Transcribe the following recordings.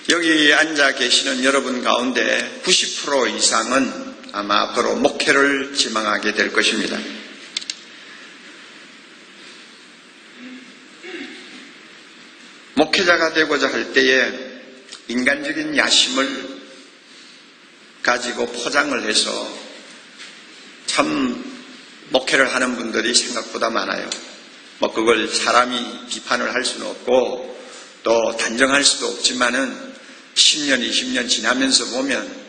여기 앉아 계시는 여러분 가운데 90% 이상은 아마 앞으로 목회를 지망하게 될 것입니다. 목회자가 되고자 할 때에 인간적인 야심을 가지고 포장을 해서 참 목회를 하는 분들이 생각보다 많아요. 그걸 사람이 비판을 할 수는 없고 또 단정할 수도 없지만은 10년, 20년 지나면서 보면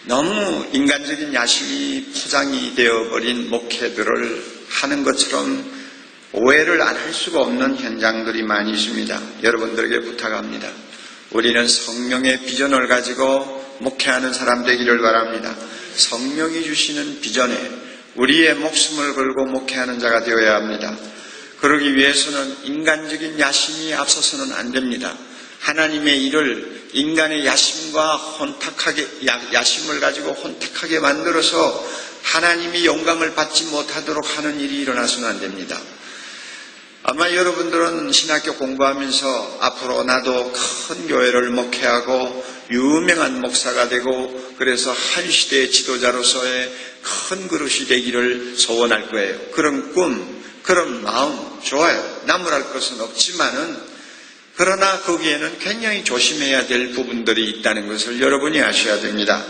너무 인간적인 야심이 포장이 되어버린 목회들을 하는 것처럼 오해를 안 할 수가 없는 현장들이 많이 있습니다. 여러분들에게 부탁합니다. 우리는 성령의 비전을 가지고 목회하는 사람 되기를 바랍니다. 성령이 주시는 비전에 우리의 목숨을 걸고 목회하는 자가 되어야 합니다. 그러기 위해서는 인간적인 야심이 앞서서는 안 됩니다. 하나님의 일을 인간의 야심과 야심을 가지고 혼탁하게 만들어서 하나님이 영광을 받지 못하도록 하는 일이 일어나서는 안 됩니다. 아마 여러분들은 신학교 공부하면서 앞으로 나도 큰 교회를 목회하고 유명한 목사가 되고 그래서 한 시대의 지도자로서의 큰 그릇이 되기를 소원할 거예요. 그런 꿈, 그런 마음 좋아요. 나무랄 것은 없지만은 그러나 거기에는 굉장히 조심해야 될 부분들이 있다는 것을 여러분이 아셔야 됩니다.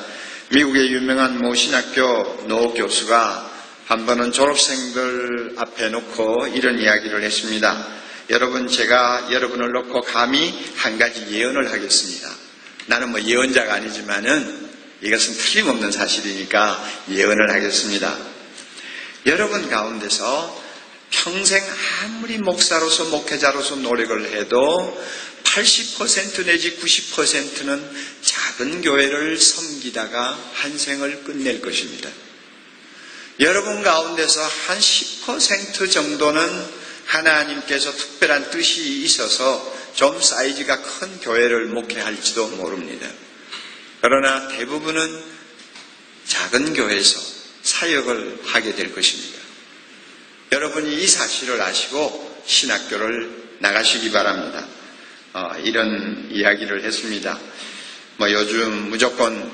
미국의 유명한 모 신학교 노 교수가 한 번은 졸업생들 앞에 놓고 이런 이야기를 했습니다. 여러분, 제가 여러분을 놓고 감히 한 가지 예언을 하겠습니다. 나는 예언자가 아니지만은 이것은 틀림없는 사실이니까 예언을 하겠습니다. 여러분 가운데서 평생 아무리 목사로서 목회자로서 노력을 해도 80% 내지 90%는 작은 교회를 섬기다가 한 생을 끝낼 것입니다. 여러분 가운데서 한 10% 정도는 하나님께서 특별한 뜻이 있어서 좀 사이즈가 큰 교회를 목회할지도 모릅니다. 그러나 대부분은 작은 교회에서 사역을 하게 될 것입니다. 여러분이 이 사실을 아시고 신학교를 나가시기 바랍니다. 이런 이야기를 했습니다. 요즘 무조건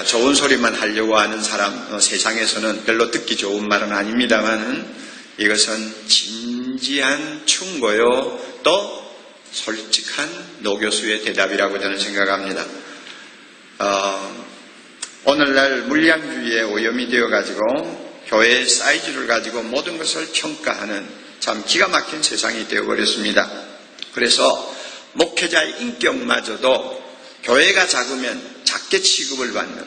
좋은 소리만 하려고 하는 사람 세상에서는 별로 듣기 좋은 말은 아닙니다만 이것은 진지한 충고요 또 솔직한 노교수의 대답이라고 저는 생각합니다. 오늘날 물량주의에 오염이 되어가지고 교회의 사이즈를 가지고 모든 것을 평가하는 참 기가 막힌 세상이 되어버렸습니다. 그래서 목회자의 인격마저도 교회가 작으면 작게 취급을 받는,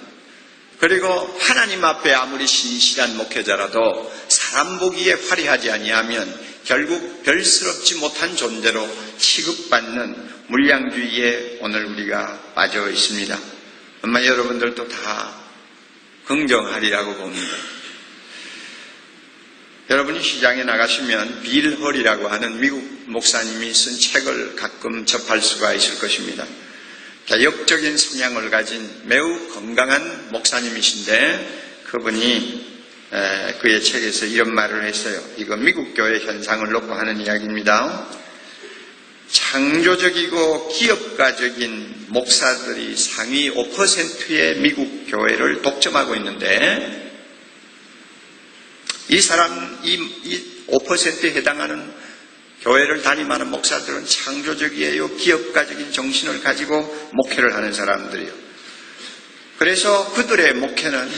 그리고 하나님 앞에 아무리 신실한 목회자라도 사람 보기에 화려하지 아니하면 결국 별스럽지 못한 존재로 취급받는 물량주의에 오늘 우리가 빠져 있습니다. 아마 여러분들도 다 긍정하리라고 봅니다. 여러분이 시장에 나가시면 빌 헐이라고 하는 미국 목사님이 쓴 책을 가끔 접할 수가 있을 것입니다. 개혁적인 성향을 가진 매우 건강한 목사님이신데 그분이 그의 책에서 이런 말을 했어요. 이거 미국 교회 현상을 놓고 하는 이야기입니다. 창조적이고 기업가적인 목사들이 상위 5%의 미국 교회를 독점하고 있는데 이 5%에 해당하는 교회를 담임하는 목사들은 창조적이에요. 기업가적인 정신을 가지고 목회를 하는 사람들이요. 그래서 그들의 목회는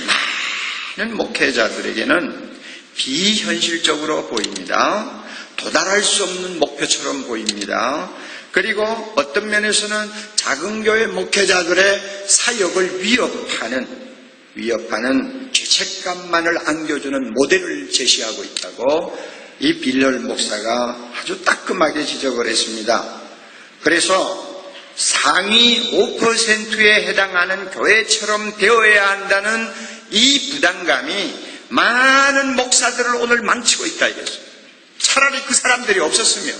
많은 목회자들에게는 비현실적으로 보입니다. 도달할 수 없는 목표처럼 보입니다. 그리고 어떤 면에서는 작은 교회 목회자들의 사역을 위협하는 죄책감만을 안겨주는 모델을 제시하고 있다고 이 빌럴 목사가 아주 따끔하게 지적을 했습니다. 그래서 상위 5%에 해당하는 교회처럼 되어야 한다는 이 부담감이 많은 목사들을 오늘 망치고 있다 이랬어요. 차라리 그 사람들이 없었으면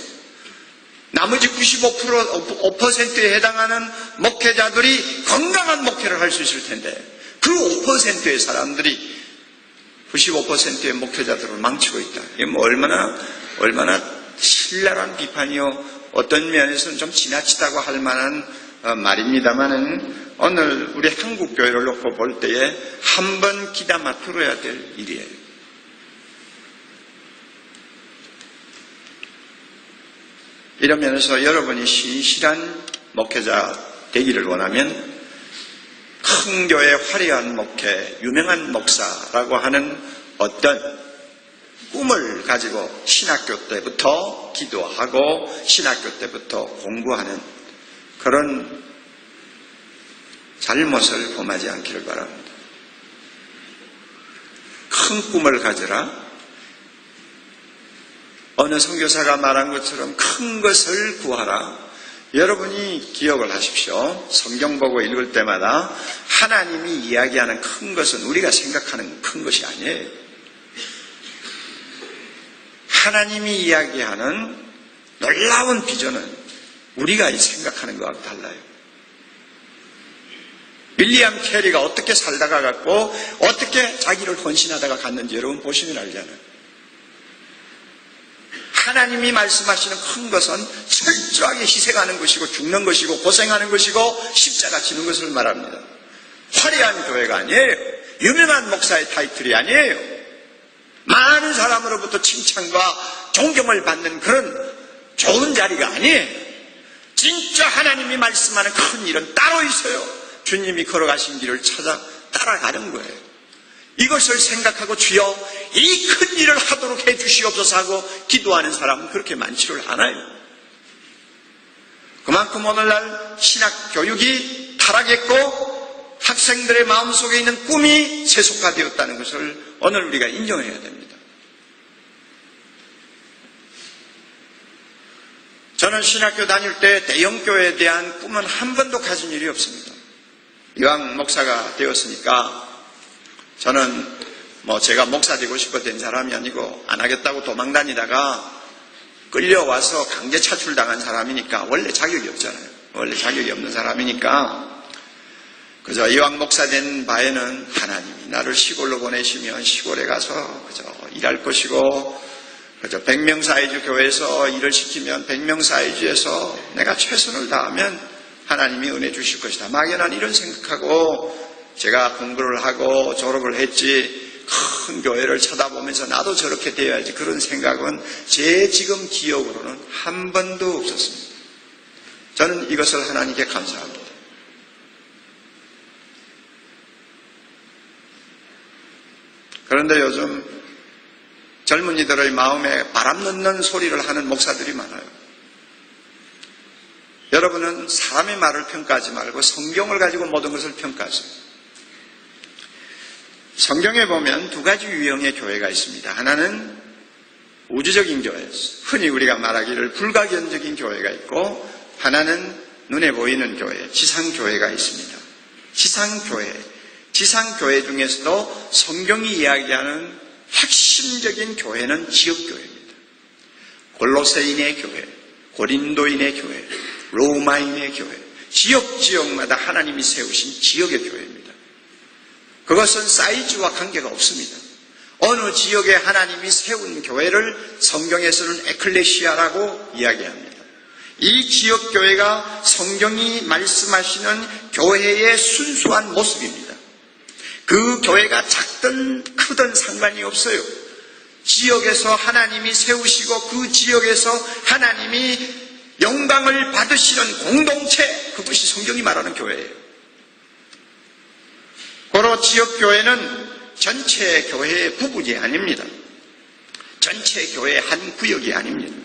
나머지 95%에 해당하는 목회자들이 건강한 목회를 할 수 있을 텐데 그 5%의 사람들이 95%의 목회자들을 망치고 있다. 이게 얼마나 신랄한 비판이요. 어떤 면에서는 좀 지나치다고 할 만한 말입니다만은 오늘 우리 한국교회를 놓고 볼 때에 한 번 귀담아 들어야 될 일이에요. 이런 면에서 여러분이 신실한 목회자 되기를 원하면 큰 교회 화려한 목회, 유명한 목사라고 하는 어떤 꿈을 가지고 신학교 때부터 기도하고 신학교 때부터 공부하는 그런 잘못을 범하지 않기를 바랍니다. 큰 꿈을 가져라. 어느 선교사가 말한 것처럼 큰 것을 구하라. 여러분이 기억을 하십시오. 성경 보고 읽을 때마다 하나님이 이야기하는 큰 것은 우리가 생각하는 큰 것이 아니에요. 하나님이 이야기하는 놀라운 비전은 우리가 생각하는 것과 달라요. 윌리엄 캐리가 어떻게 살다가 갔고 어떻게 자기를 헌신하다가 갔는지 여러분 보시면 알잖아요. 하나님이 말씀하시는 큰 것은 철저하게 희생하는 것이고 죽는 것이고 고생하는 것이고 십자가 지는 것을 말합니다. 화려한 교회가 아니에요. 유명한 목사의 타이틀이 아니에요. 많은 사람으로부터 칭찬과 존경을 받는 그런 좋은 자리가 아니에요. 진짜 하나님이 말씀하는 큰 일은 따로 있어요. 주님이 걸어가신 길을 찾아 따라가는 거예요. 이것을 생각하고 주여 이 큰 일을 하도록 해 주시옵소서 하고 기도하는 사람은 그렇게 많지를 않아요. 그만큼 오늘날 신학 교육이 타락했고 학생들의 마음속에 있는 꿈이 세속화되었다는 것을 오늘 우리가 인정해야 됩니다. 저는 신학교 다닐 때 대형교회에 대한 꿈은 한 번도 가진 일이 없습니다. 이왕 목사가 되었으니까 저는 제가 목사 되고 싶어 된 사람이 아니고 안 하겠다고 도망 다니다가 끌려와서 강제 차출당한 사람이니까 원래 자격이 없잖아요. 원래 자격이 없는 사람이니까 그저 이왕 목사 된 바에는 하나님이 나를 시골로 보내시면 시골에 가서 그저 일할 것이고 그저 100명 사이즈 교회에서 일을 시키면 100명 사이즈에서 내가 최선을 다하면 하나님이 은혜 주실 것이다. 막연한 이런 생각하고 제가 공부를 하고 졸업을 했지 큰 교회를 쳐다보면서 나도 저렇게 되어야지 그런 생각은 제 지금 기억으로는 한 번도 없었습니다. 저는 이것을 하나님께 감사합니다. 그런데 요즘 젊은이들의 마음에 바람 넣는 소리를 하는 목사들이 많아요. 여러분은 사람의 말을 평가하지 말고 성경을 가지고 모든 것을 평가하세요. 성경에 보면 두 가지 유형의 교회가 있습니다. 하나는 우주적인 교회, 흔히 우리가 말하기를 불가견적인 교회가 있고 하나는 눈에 보이는 교회, 지상교회가 있습니다. 지상교회 중에서도 성경이 이야기하는 핵심적인 교회는 지역교회입니다. 골로새인의 교회, 고린도인의 교회, 로마인의 교회, 지역마다 하나님이 세우신 지역의 교회입니다. 그것은 사이즈와 관계가 없습니다. 어느 지역에 하나님이 세운 교회를 성경에서는 에클레시아라고 이야기합니다. 이 지역교회가 성경이 말씀하시는 교회의 순수한 모습입니다. 그 교회가 작든 크든 상관이 없어요. 지역에서 하나님이 세우시고 그 지역에서 하나님이 영광을 받으시는 공동체, 그것이 성경이 말하는 교회예요. 고로 지역교회는 전체 교회의 부분이 아닙니다. 전체 교회의 한 구역이 아닙니다.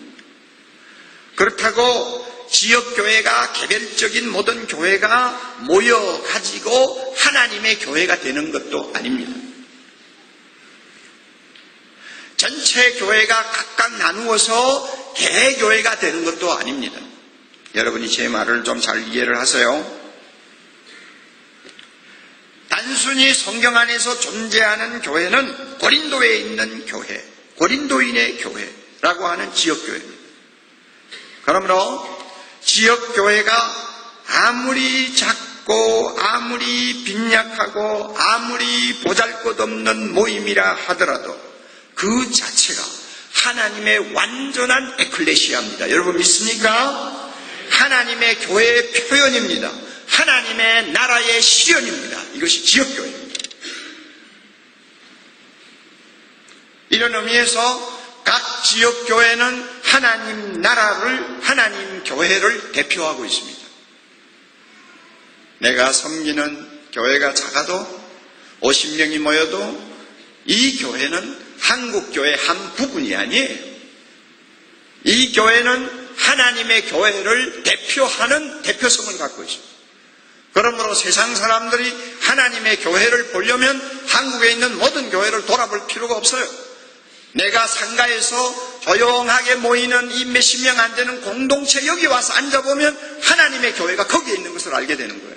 그렇다고 지역교회가 개별적인 모든 교회가 모여가지고 하나님의 교회가 되는 것도 아닙니다. 전체 교회가 각각 나누어서 대교회가 되는 것도 아닙니다. 여러분이 제 말을 좀 잘 이해를 하세요. 단순히 성경 안에서 존재하는 교회는 고린도에 있는 교회, 고린도인의 교회라고 하는 지역교회입니다. 그러므로 지역교회가 아무리 작고 아무리 빈약하고 아무리 보잘것없는 모임이라 하더라도 그 자체가 하나님의 완전한 에클레시아입니다. 여러분 믿습니까? 하나님의 교회의 표현입니다. 하나님의 나라의 실현입니다. 이것이 지역교회입니다. 이런 의미에서 각 지역교회는 하나님 나라를, 하나님 교회를 대표하고 있습니다. 내가 섬기는 교회가 작아도 50명이 모여도 이 교회는 한국교회 한 부분이 아니에요. 이 교회는 하나님의 교회를 대표하는 대표성을 갖고 있습니다. 그러므로 세상 사람들이 하나님의 교회를 보려면 한국에 있는 모든 교회를 돌아볼 필요가 없어요. 내가 상가에서 조용하게 모이는 이 몇십 명 안 되는 공동체 여기 와서 앉아보면 하나님의 교회가 거기에 있는 것을 알게 되는 거예요.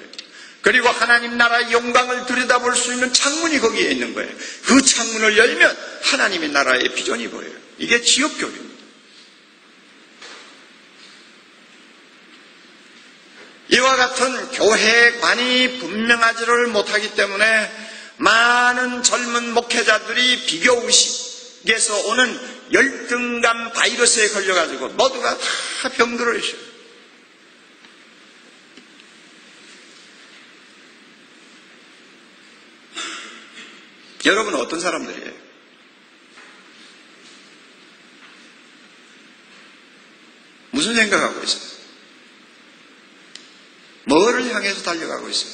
그리고 하나님 나라의 영광을 들여다볼 수 있는 창문이 거기에 있는 거예요. 그 창문을 열면 하나님의 나라의 비전이 보여요. 이게 지역교회입니다. 이와 같은 교회관이 분명하지를 못하기 때문에 많은 젊은 목회자들이 비교의식에서 오는 열등감 바이러스에 걸려가지고 모두가 다 병들어 있어요. 여러분은 어떤 사람들이에요? 무슨 생각하고 있어요? 뭐를 향해서 달려가고 있어요?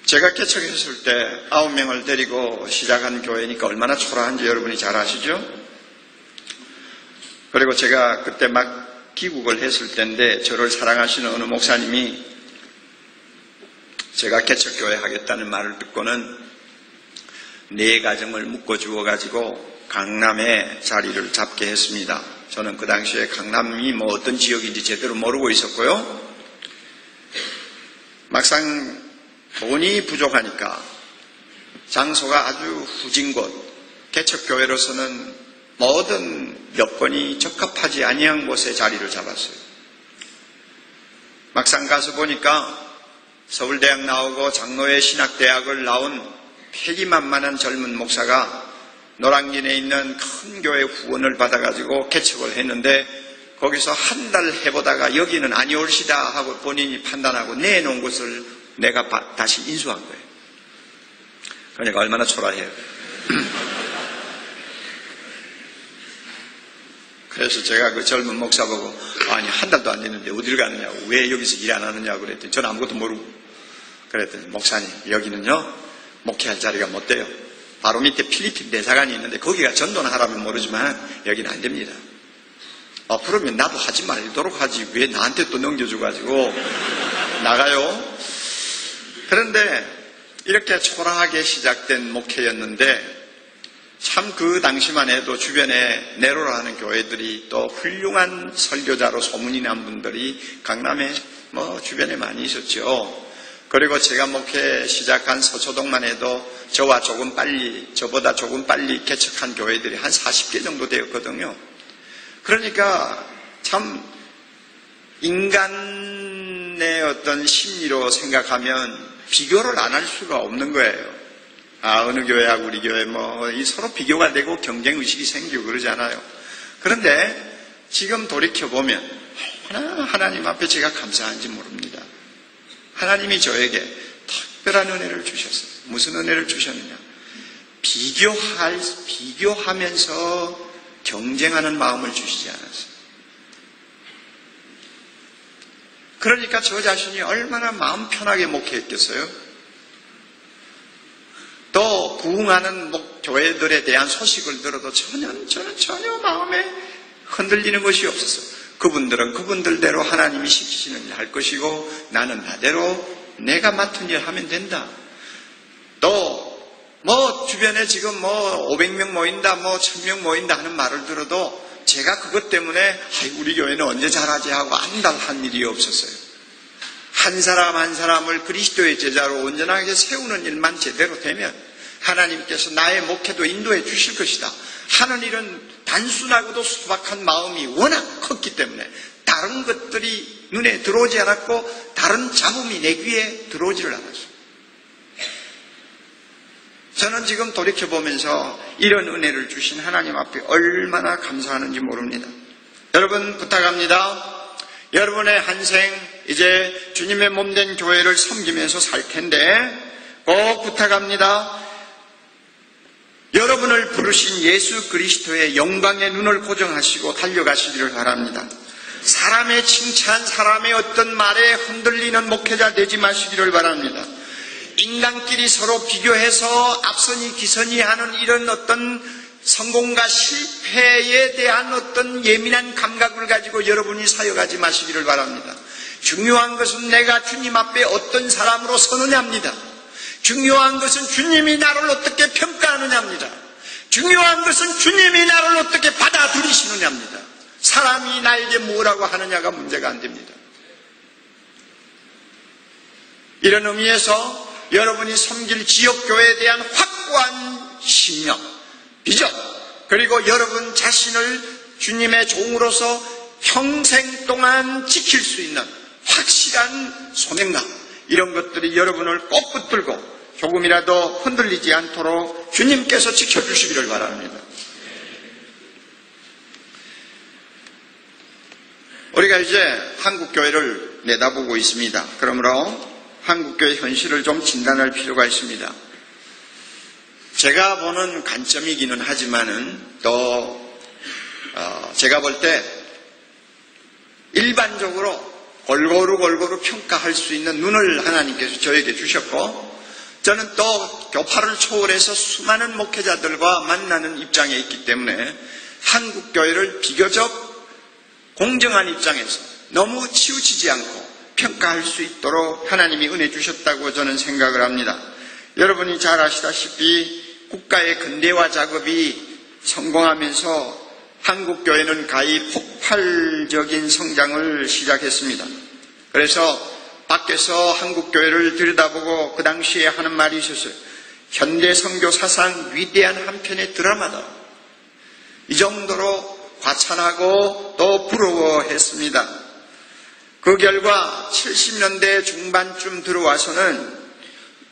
제가 개척했을 때 9명을 데리고 시작한 교회니까 얼마나 초라한지 여러분이 잘 아시죠? 그리고 제가 그때 막 귀국을 했을 때인데 저를 사랑하시는 어느 목사님이 제가 개척교회 하겠다는 말을 듣고는 4가정을 묶어주어가지고 강남에 자리를 잡게 했습니다. 저는 그 당시에 강남이 뭐 어떤 지역인지 제대로 모르고 있었고요. 막상 돈이 부족하니까 장소가 아주 후진 곳, 개척교회로서는 모든 여건이 적합하지 아니한 곳에 자리를 잡았어요. 막상 가서 보니까 서울대학 나오고 장로회 신학대학을 나온 패기만만한 젊은 목사가 노량진에 있는 큰 교회 후원을 받아가지고 개척을 했는데 거기서 한 달 해보다가 여기는 아니 올시다 하고 본인이 판단하고 내놓은 것을 내가 다시 인수한 거예요. 그러니까 얼마나 초라해요. 그래서 제가 그 젊은 목사 보고 아니 한 달도 안 됐는데 어딜 가느냐고 왜 여기서 일 안 하느냐고 그랬더니 저는 아무것도 모르고 그랬더니 목사님 여기는요 목회할 자리가 못 돼요. 바로 밑에 필리핀 대사관이 있는데 거기가 전도는 하라면 모르지만 여기는 안 됩니다. 그러면 나도 하지 말도록 하지 왜 나한테 또 넘겨줘가지고 나가요. 그런데 이렇게 초라하게 시작된 목회였는데 참 그 당시만 해도 주변에 네로라 하는 교회들이 또 훌륭한 설교자로 소문이 난 분들이 강남에 주변에 많이 있었죠. 그리고 제가 목회 시작한 서초동만 해도 저보다 조금 빨리 개척한 교회들이 한 40개 정도 되었거든요. 그러니까 참 인간의 어떤 심리로 생각하면 비교를 안 할 수가 없는 거예요. 어느 교회하고 우리 교회 서로 비교가 되고 경쟁의식이 생기고 그러잖아요. 그런데 지금 돌이켜보면 하나님 앞에 제가 감사한지 모릅니다. 하나님이 저에게 특별한 은혜를 주셨어요. 무슨 은혜를 주셨느냐? 비교하면서 경쟁하는 마음을 주시지 않았어요. 그러니까 저 자신이 얼마나 마음 편하게 목회했겠어요? 또 부흥하는 교회들에 대한 소식을 들어도 저는 전혀 마음에 흔들리는 것이 없었어요. 그분들은 그분들대로 하나님이 시키시는 일 할 것이고 나는 나대로 내가 맡은 일 하면 된다. 또 주변에 지금 500명 모인다 1000명 모인다 하는 말을 들어도 제가 그것 때문에 우리 교회는 언제 잘하지 하고 안달한 일이 없었어요. 한 사람 한 사람을 그리스도의 제자로 온전하게 세우는 일만 제대로 되면 하나님께서 나의 목회도 인도해 주실 것이다 하는 일은 단순하고도 소박한 마음이 워낙 컸기 때문에 다른 것들이 눈에 들어오지 않았고 다른 잡음이 내 귀에 들어오지를 않았어요. 저는 지금 돌이켜보면서 이런 은혜를 주신 하나님 앞에 얼마나 감사하는지 모릅니다. 여러분 부탁합니다. 여러분의 한생 이제 주님의 몸된 교회를 섬기면서 살 텐데 꼭 부탁합니다. 여러분을 부르신 예수 그리스도의 영광의 눈을 고정하시고 달려가시기를 바랍니다. 사람의 칭찬, 사람의 어떤 말에 흔들리는 목회자 되지 마시기를 바랍니다. 인간끼리 서로 비교해서 앞선이 기선이 하는 이런 어떤 성공과 실패에 대한 어떤 예민한 감각을 가지고 여러분이 사역하지 마시기를 바랍니다. 중요한 것은 내가 주님 앞에 어떤 사람으로 서느냐입니다. 중요한 것은 주님이 나를 어떻게 평가하느냐입니다. 중요한 것은 주님이 나를 어떻게 받아들이시느냐입니다. 사람이 나에게 뭐라고 하느냐가 문제가 안 됩니다. 이런 의미에서 여러분이 섬길 지역교회에 대한 확고한 신념, 비전, 그리고 여러분 자신을 주님의 종으로서 평생 동안 지킬 수 있는 확실한 소명감, 이런 것들이 여러분을 꼭 붙들고 조금이라도 흔들리지 않도록 주님께서 지켜주시기를 바랍니다. 우리가 이제 한국교회를 내다보고 있습니다. 그러므로 한국교회 현실을 좀 진단할 필요가 있습니다. 제가 보는 관점이기는 하지만은 또 제가 볼 때 일반적으로 골고루 평가할 수 있는 눈을 하나님께서 저에게 주셨고, 저는 또 교파를 초월해서 수많은 목회자들과 만나는 입장에 있기 때문에 한국교회를 비교적 공정한 입장에서 너무 치우치지 않고 평가할 수 있도록 하나님이 은혜 주셨다고 저는 생각을 합니다. 여러분이 잘 아시다시피 국가의 근대화 작업이 성공하면서 한국교회는 가히 폭발적인 성장을 시작했습니다. 그래서 밖에서 한국교회를 들여다보고 그 당시에 하는 말이 있었어요. 현대 선교 사상 위대한 한 편의 드라마다. 이 정도로 과찬하고 또 부러워했습니다. 그 결과 70년대 중반쯤 들어와서는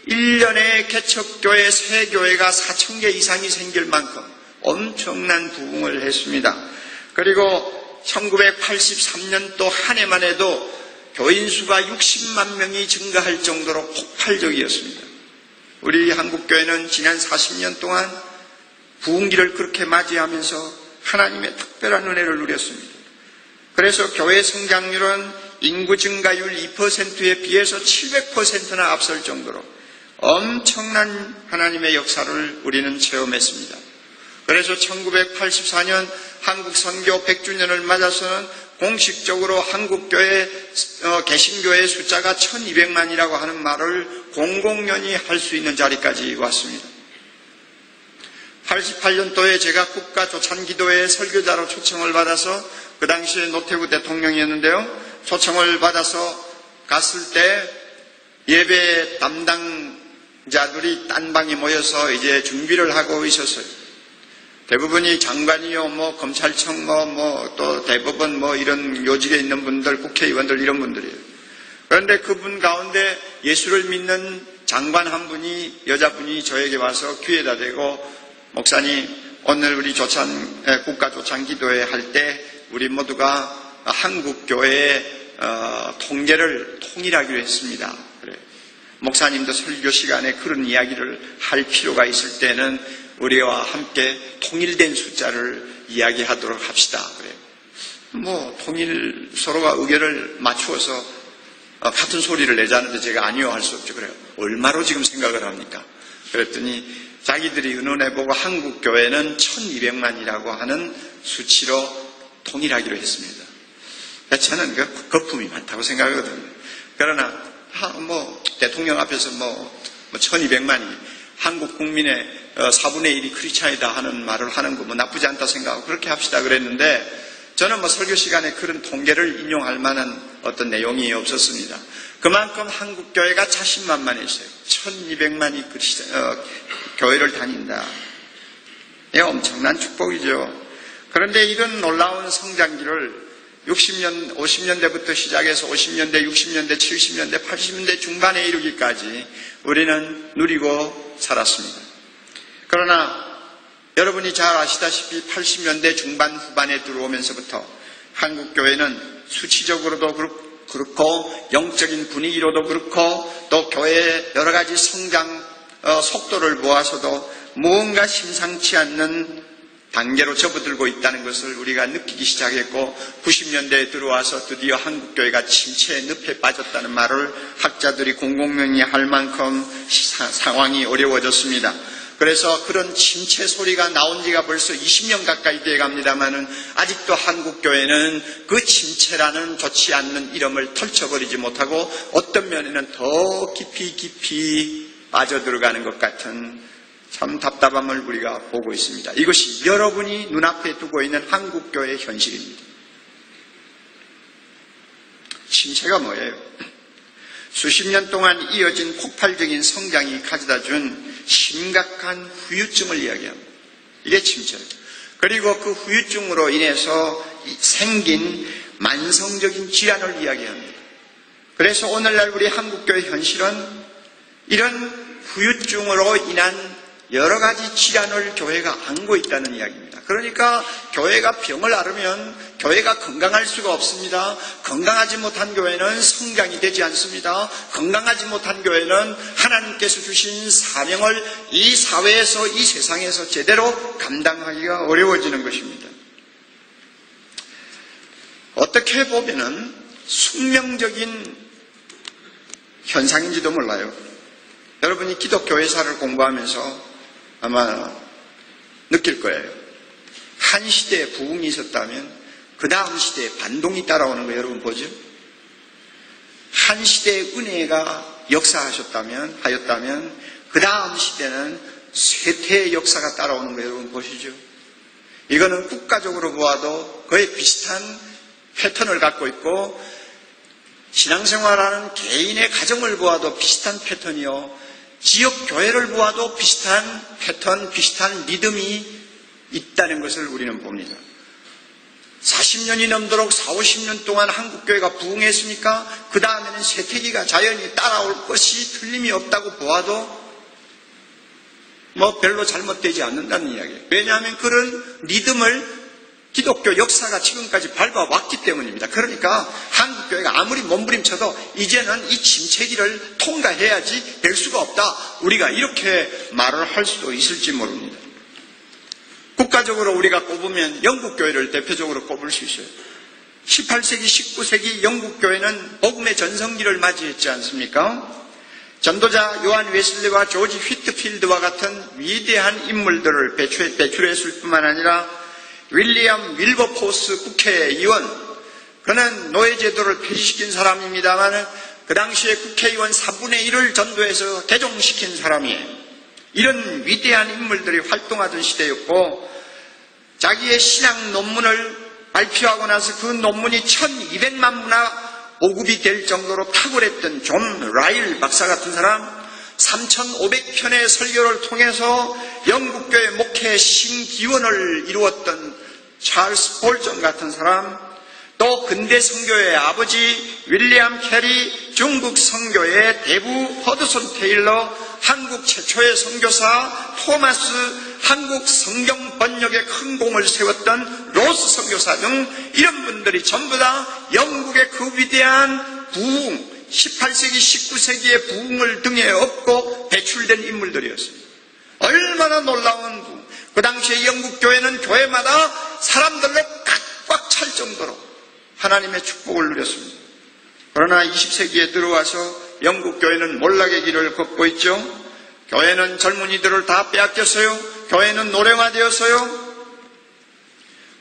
1년에 개척교회, 새 교회가 4,000개 이상이 생길 만큼 엄청난 부흥을 했습니다. 그리고 1983년도 한 해만 해도 교인 수가 60만 명이 증가할 정도로 폭발적이었습니다. 우리 한국교회는 지난 40년 동안 부흥기를 그렇게 맞이하면서 하나님의 특별한 은혜를 누렸습니다. 그래서 교회 성장률은 인구 증가율 2%에 비해서 700%나 앞설 정도로 엄청난 하나님의 역사를 우리는 체험했습니다. 그래서 1984년 한국 선교 100주년을 맞아서는 공식적으로 한국교회 개신교회 숫자가 1200만이라고 하는 말을 공공연히 할 수 있는 자리까지 왔습니다. 88년도에 제가 국가조찬기도회 설교자로 초청을 받아서, 그 당시에 노태우 대통령이었는데요, 초청을 받아서 갔을 때 예배 담당자들이 딴 방에 모여서 이제 준비를 하고 있었어요. 대부분이 장관이요, 검찰청, 또 대법원, 이런 요직에 있는 분들, 국회의원들, 이런 분들이에요. 그런데 그분 가운데 예수를 믿는 장관 한 분이, 여자분이 저에게 와서 귀에다 대고, 목사님, 오늘 우리 국가조찬기도회 할 때 우리 모두가 한국교회의 통제를 통일하기로 했습니다. 그래. 목사님도 설교 시간에 그런 이야기를 할 필요가 있을 때는 우리와 함께 통일된 숫자를 이야기하도록 합시다. 그래. 통일 서로가 의견을 맞추어서 같은 소리를 내자는데 제가 아니요 할 수 없죠. 그래요. 얼마로 지금 생각을 합니까? 그랬더니 자기들이 의논해보고 한국교회는 1200만이라고 하는 수치로 통일하기로 했습니다. 저는 거품이 많다고 생각하거든요. 그러나 대통령 앞에서 1200만이 한국 국민의 4분의 1이 크리스찬이다 하는 말을 하는 거 나쁘지 않다 생각하고 그렇게 합시다 그랬는데, 저는 설교 시간에 그런 통계를 인용할 만한 어떤 내용이 없었습니다. 그만큼 한국교회가 자신만만했어요. 1200만이 교회를 다닌다. 예, 엄청난 축복이죠. 그런데 이런 놀라운 성장기를 60년, 50년대부터 시작해서 50년대, 60년대, 70년대, 80년대 중반에 이르기까지 우리는 누리고 살았습니다. 그러나 여러분이 잘 아시다시피 80년대 중반 후반에 들어오면서부터 한국교회는 수치적으로도 그렇고 영적인 분위기로도 그렇고 또 교회의 여러 가지 성장 속도를 보아서도 무언가 심상치 않는 단계로 접어들고 있다는 것을 우리가 느끼기 시작했고 90년대에 들어와서 드디어 한국교회가 침체의 늪에 빠졌다는 말을 학자들이 공공명의할 만큼 상황이 어려워졌습니다. 그래서 그런 침체 소리가 나온 지가 벌써 20년 가까이 되어 갑니다만은 아직도 한국교회는 그 침체라는 좋지 않는 이름을 털쳐버리지 못하고 어떤 면에는 더 깊이 빠져들어가는 것 같은 참 답답함을 우리가 보고 있습니다. 이것이 여러분이 눈앞에 두고 있는 한국교회의 현실입니다. 침체가 뭐예요? 수십 년 동안 이어진 폭발적인 성장이 가져다준 심각한 후유증을 이야기합니다. 이게 침체죠. 그리고 그 후유증으로 인해서 생긴 만성적인 질환을 이야기합니다. 그래서 오늘날 우리 한국교회 현실은 이런 후유증으로 인한 여러 가지 질환을 교회가 안고 있다는 이야기입니다. 그러니까 교회가 병을 앓으면 교회가 건강할 수가 없습니다. 건강하지 못한 교회는 성장이 되지 않습니다. 건강하지 못한 교회는 하나님께서 주신 사명을 이 사회에서 이 세상에서 제대로 감당하기가 어려워지는 것입니다. 어떻게 보면은 숙명적인 현상인지도 몰라요. 여러분이 기독교회사를 공부하면서 아마 느낄 거예요. 한 시대에 부흥이 있었다면 그 다음 시대에 반동이 따라오는 거 여러분 보죠? 한 시대의 은혜가 하였다면 그 다음 시대는 쇠퇴의 역사가 따라오는 거 여러분 보시죠? 이거는 국가적으로 보아도 거의 비슷한 패턴을 갖고 있고 신앙생활하는 개인의 가정을 보아도 비슷한 패턴이요. 지역 교회를 보아도 비슷한 패턴, 비슷한 리듬이 있다는 것을 우리는 봅니다. 40년이 넘도록 40-50년 동안 한국교회가 부흥했으니까 그 다음에는 쇠퇴기가 자연히 따라올 것이 틀림이 없다고 보아도 별로 잘못되지 않는다는 이야기예요. 왜냐하면 그런 리듬을 기독교 역사가 지금까지 밟아왔기 때문입니다. 그러니까 한국교회가 아무리 몸부림쳐도 이제는 이 침체기를 통과해야지 될 수가 없다. 우리가 이렇게 말을 할 수도 있을지 모릅니다. 국가적으로 우리가 꼽으면 영국교회를 대표적으로 꼽을 수 있어요. 18세기, 19세기 영국교회는 복음의 전성기를 맞이했지 않습니까? 전도자 요한 웨슬리와 조지 휘트필드와 같은 위대한 인물들을 배출했을 뿐만 아니라 윌리엄 윌버포스 국회의원, 그는 노예제도를 폐지시킨 사람입니다만 그 당시에 국회의원 3분의 1을 전도해서 개종시킨 사람이에요. 이런 위대한 인물들이 활동하던 시대였고 자기의 신학 논문을 발표하고 나서 그 논문이 1200만 문화 보급이 될 정도로 탁월했던 존 라일 박사 같은 사람, 3500편의 설교를 통해서 영국교회 목회 신기원을 이루었던 찰스 볼전 같은 사람, 또 근대 선교의 아버지 윌리엄 캐리, 중국 선교의 대부 허드슨 테일러, 한국 최초의 선교사 토마스, 한국 성경 번역에 큰 공을 세웠던 로스 선교사 등 이런 분들이 전부 다 영국의 그 위대한 부흥, 18세기, 19세기의 부흥을 등에 업고 배출된 인물들이었습니다. 얼마나 놀라운 부흥. 그 당시에 영국 교회는 교회마다 사람들로 꽉꽉 찰 정도로 하나님의 축복을 누렸습니다. 그러나 20세기에 들어와서 영국 교회는 몰락의 길을 걷고 있죠. 교회는 젊은이들을 다 빼앗겼어요. 교회는 노령화되었어요.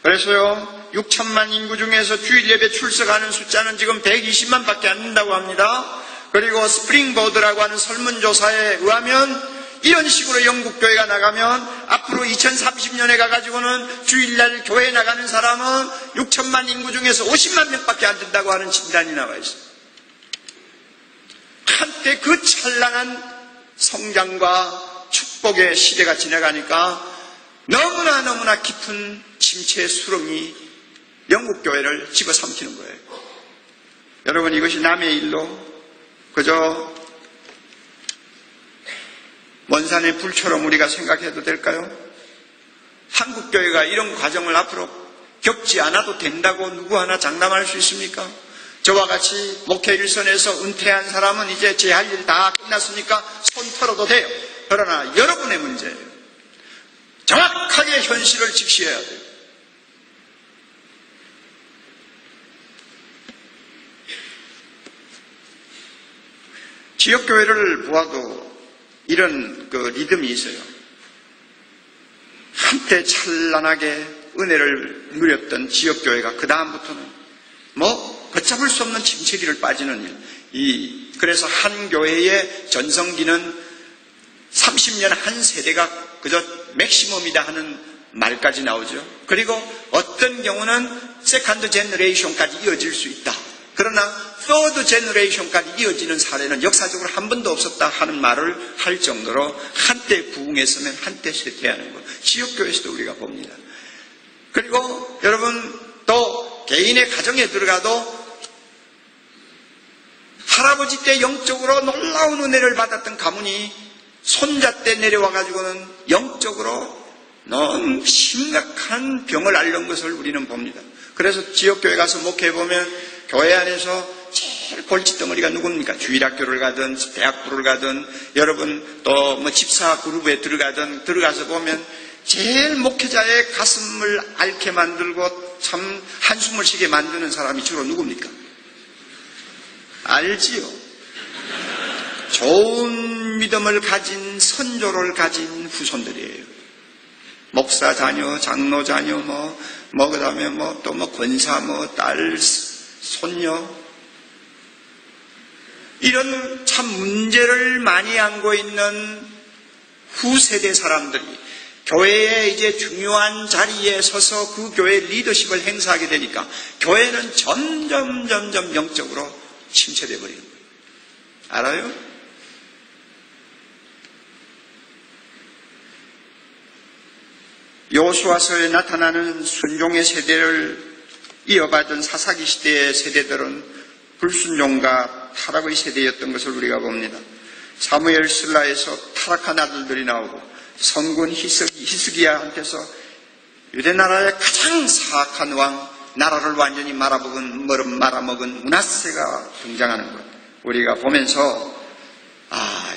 그래서요, 6천만 인구 중에서 주일 예배 출석하는 숫자는 지금 120만 밖에 안 된다고 합니다. 그리고 스프링보드라고 하는 설문조사에 의하면 이런 식으로 영국교회가 나가면 앞으로 2030년에 가가지고는 주일날 교회에 나가는 사람은 6천만 인구 중에서 50만 명밖에 안 된다고 하는 진단이 나와 있어요. 한때 그 찬란한 성장과 축복의 시대가 지나가니까 너무나 깊은 침체의 수렁이 영국교회를 집어삼키는 거예요. 여러분, 이것이 남의 일로 그저 먼 산의 불처럼 우리가 생각해도 될까요? 한국교회가 이런 과정을 앞으로 겪지 않아도 된다고 누구 하나 장담할 수 있습니까? 저와 같이 목회 일선에서 은퇴한 사람은 이제 제 할 일 다 끝났으니까 손 털어도 돼요. 그러나 여러분의 문제예요. 정확하게 현실을 직시해야 돼요. 지역교회를 보아도 이런 리듬이 있어요. 한때 찬란하게 은혜를 누렸던 지역교회가 그 다음부터는 걷잡을 수 없는 침체기를 빠지는 일. 그래서 한 교회의 전성기는 30년 한 세대가 그저 맥시멈이다 하는 말까지 나오죠. 그리고 어떤 경우는 세컨드 제너레이션까지 이어질 수 있다. 그러나 서드 제너레이션까지 이어지는 사례는 역사적으로 한 번도 없었다 하는 말을 할 정도로 한때 부흥했으면 한때 쇠퇴하는 것. 지역교회에서도 우리가 봅니다. 그리고 여러분 또 개인의 가정에 들어가도 할아버지 때 영적으로 놀라운 은혜를 받았던 가문이 손자 때 내려와가지고는 영적으로 너무 심각한 병을 앓는 것을 우리는 봅니다. 그래서 지역교회 가서 목회해보면 교회 안에서 제일 골칫덩어리가 누굽니까? 주일학교를 가든 대학부를 가든 여러분 또 집사 그룹에 들어가서 보면 제일 목회자의 가슴을 앓게 만들고 참 한숨을 쉬게 만드는 사람이 주로 누굽니까? 알지요. 좋은 믿음을 가진 선조를 가진 후손들이에요. 목사 자녀, 장로 자녀, 그다음에 권사, 딸, 손녀. 이런 참 문제를 많이 안고 있는 후세대 사람들이 교회의 이제 중요한 자리에 서서 그 교회의 리더십을 행사하게 되니까 교회는 점점 영적으로 침체되어 버리는 거예요. 알아요? 여호수아서에 나타나는 순종의 세대를 이어받은 사사기 시대의 세대들은 불순종과 타락의 세대였던 것을 우리가 봅니다. 사무엘 슬라에서 타락한 아들들이 나오고 성군 히스기야한테서 유대나라의 가장 사악한 왕, 나라를 완전히 말아먹은 므낫세가 등장하는 것. 우리가 보면서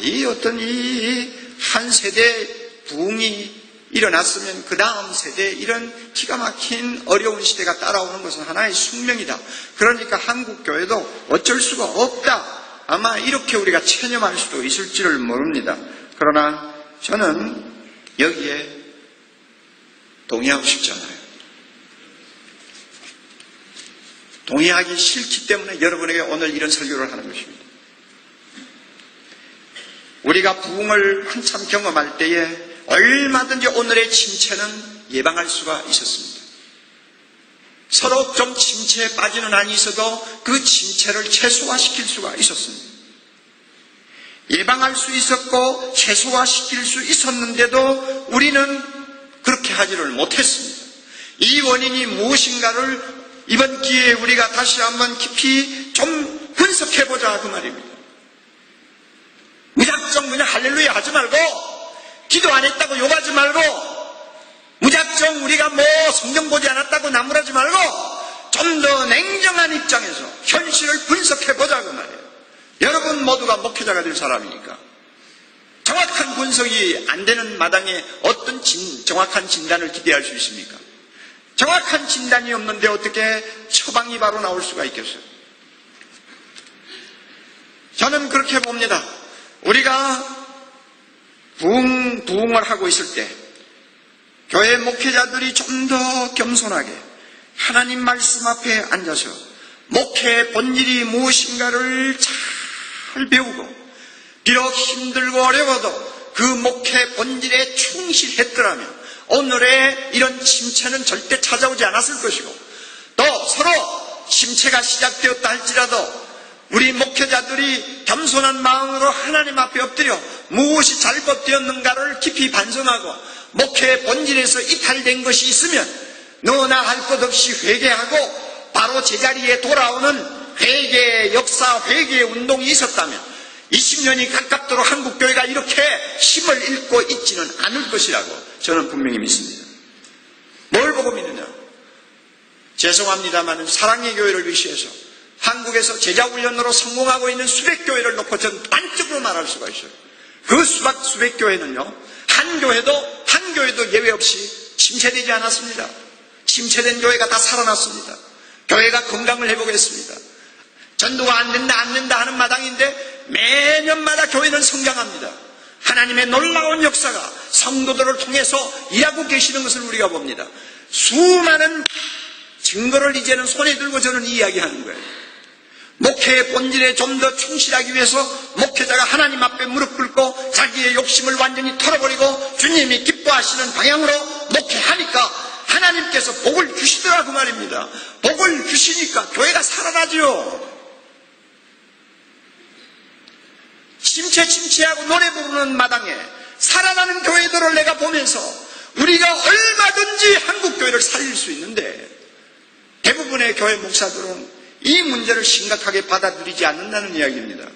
이 어떤 한 세대 부흥이 일어났으면 그 다음 세대에 이런 기가 막힌 어려운 시대가 따라오는 것은 하나의 숙명이다. 그러니까 한국교회도 어쩔 수가 없다. 아마 이렇게 우리가 체념할 수도 있을지를 모릅니다. 그러나 저는 여기에 동의하고 싶지 않아요. 동의하기 싫기 때문에 여러분에게 오늘 이런 설교를 하는 것입니다. 우리가 부흥을 한참 경험할 때에 얼마든지 오늘의 침체는 예방할 수가 있었습니다. 서로 좀 침체에 빠지는 한이 있어도 그 침체를 최소화시킬 수가 있었습니다. 예방할 수 있었고 최소화시킬 수 있었는데도 우리는 그렇게 하지를 못했습니다. 이 원인이 무엇인가를 이번 기회에 우리가 다시 한번 깊이 좀 분석해보자 그 말입니다. 무작정 그냥 할렐루야 하지 말고 기도 안 했다고 욕하지 말고 무작정 우리가 성경 보지 않았다고 나무라지 말고 좀 더 냉정한 입장에서 현실을 분석해보자 그 말이에요. 여러분 모두가 목회자가 될 사람이니까 정확한 분석이 안 되는 마당에 어떤 정확한 진단을 기대할 수 있습니까? 정확한 진단이 없는데 어떻게 처방이 바로 나올 수가 있겠어요? 저는 그렇게 봅니다. 우리가 부흥을 하고 있을 때 교회 목회자들이 좀 더 겸손하게 하나님 말씀 앞에 앉아서 목회의 본질이 무엇인가를 잘 배우고 비록 힘들고 어려워도 그 목회 본질에 충실했더라면 오늘의 이런 침체는 절대 찾아오지 않았을 것이고 또 서로 침체가 시작되었다 할지라도 우리 목회자들이 겸손한 마음으로 하나님 앞에 엎드려 무엇이 잘못되었는가를 깊이 반성하고 목회의 본질에서 이탈된 것이 있으면 너나 할 것 없이 회개하고 바로 제자리에 돌아오는 회개의 역사, 회개의 운동이 있었다면 20년이 가깝도록 한국교회가 이렇게 힘을 잃고 있지는 않을 것이라고 저는 분명히 믿습니다. 뭘 보고 믿느냐? 죄송합니다만 사랑의 교회를 위시해서 한국에서 제자훈련으로 성공하고 있는 수백 교회를 놓고 저는 단적으로 말할 수가 있어요. 그 수백 교회는요, 한 교회도 예외 없이 침체되지 않았습니다. 침체된 교회가 다 살아났습니다. 교회가 건강을 회복했습니다. 전도가 안 된다 하는 마당인데 매년마다 교회는 성장합니다. 하나님의 놀라운 역사가 성도들을 통해서 일하고 계시는 것을 우리가 봅니다. 수많은 증거를 이제는 손에 들고 저는 이야기하는 거예요. 목회의 본질에 좀 더 충실하기 위해서 목회자가 하나님 앞에 무릎 꿇고 자기의 욕심을 완전히 털어버리고 주님이 기뻐하시는 방향으로 목회하니까 하나님께서 복을 주시더라고 말입니다. 복을 주시니까 교회가 살아나죠. 침체하고 노래 부르는 마당에 살아나는 교회들을 내가 보면서 우리가 얼마든지 한국교회를 살릴 수 있는데 대부분의 교회 목사들은 이 문제를 심각하게 받아들이지 않는다는 이야기입니다.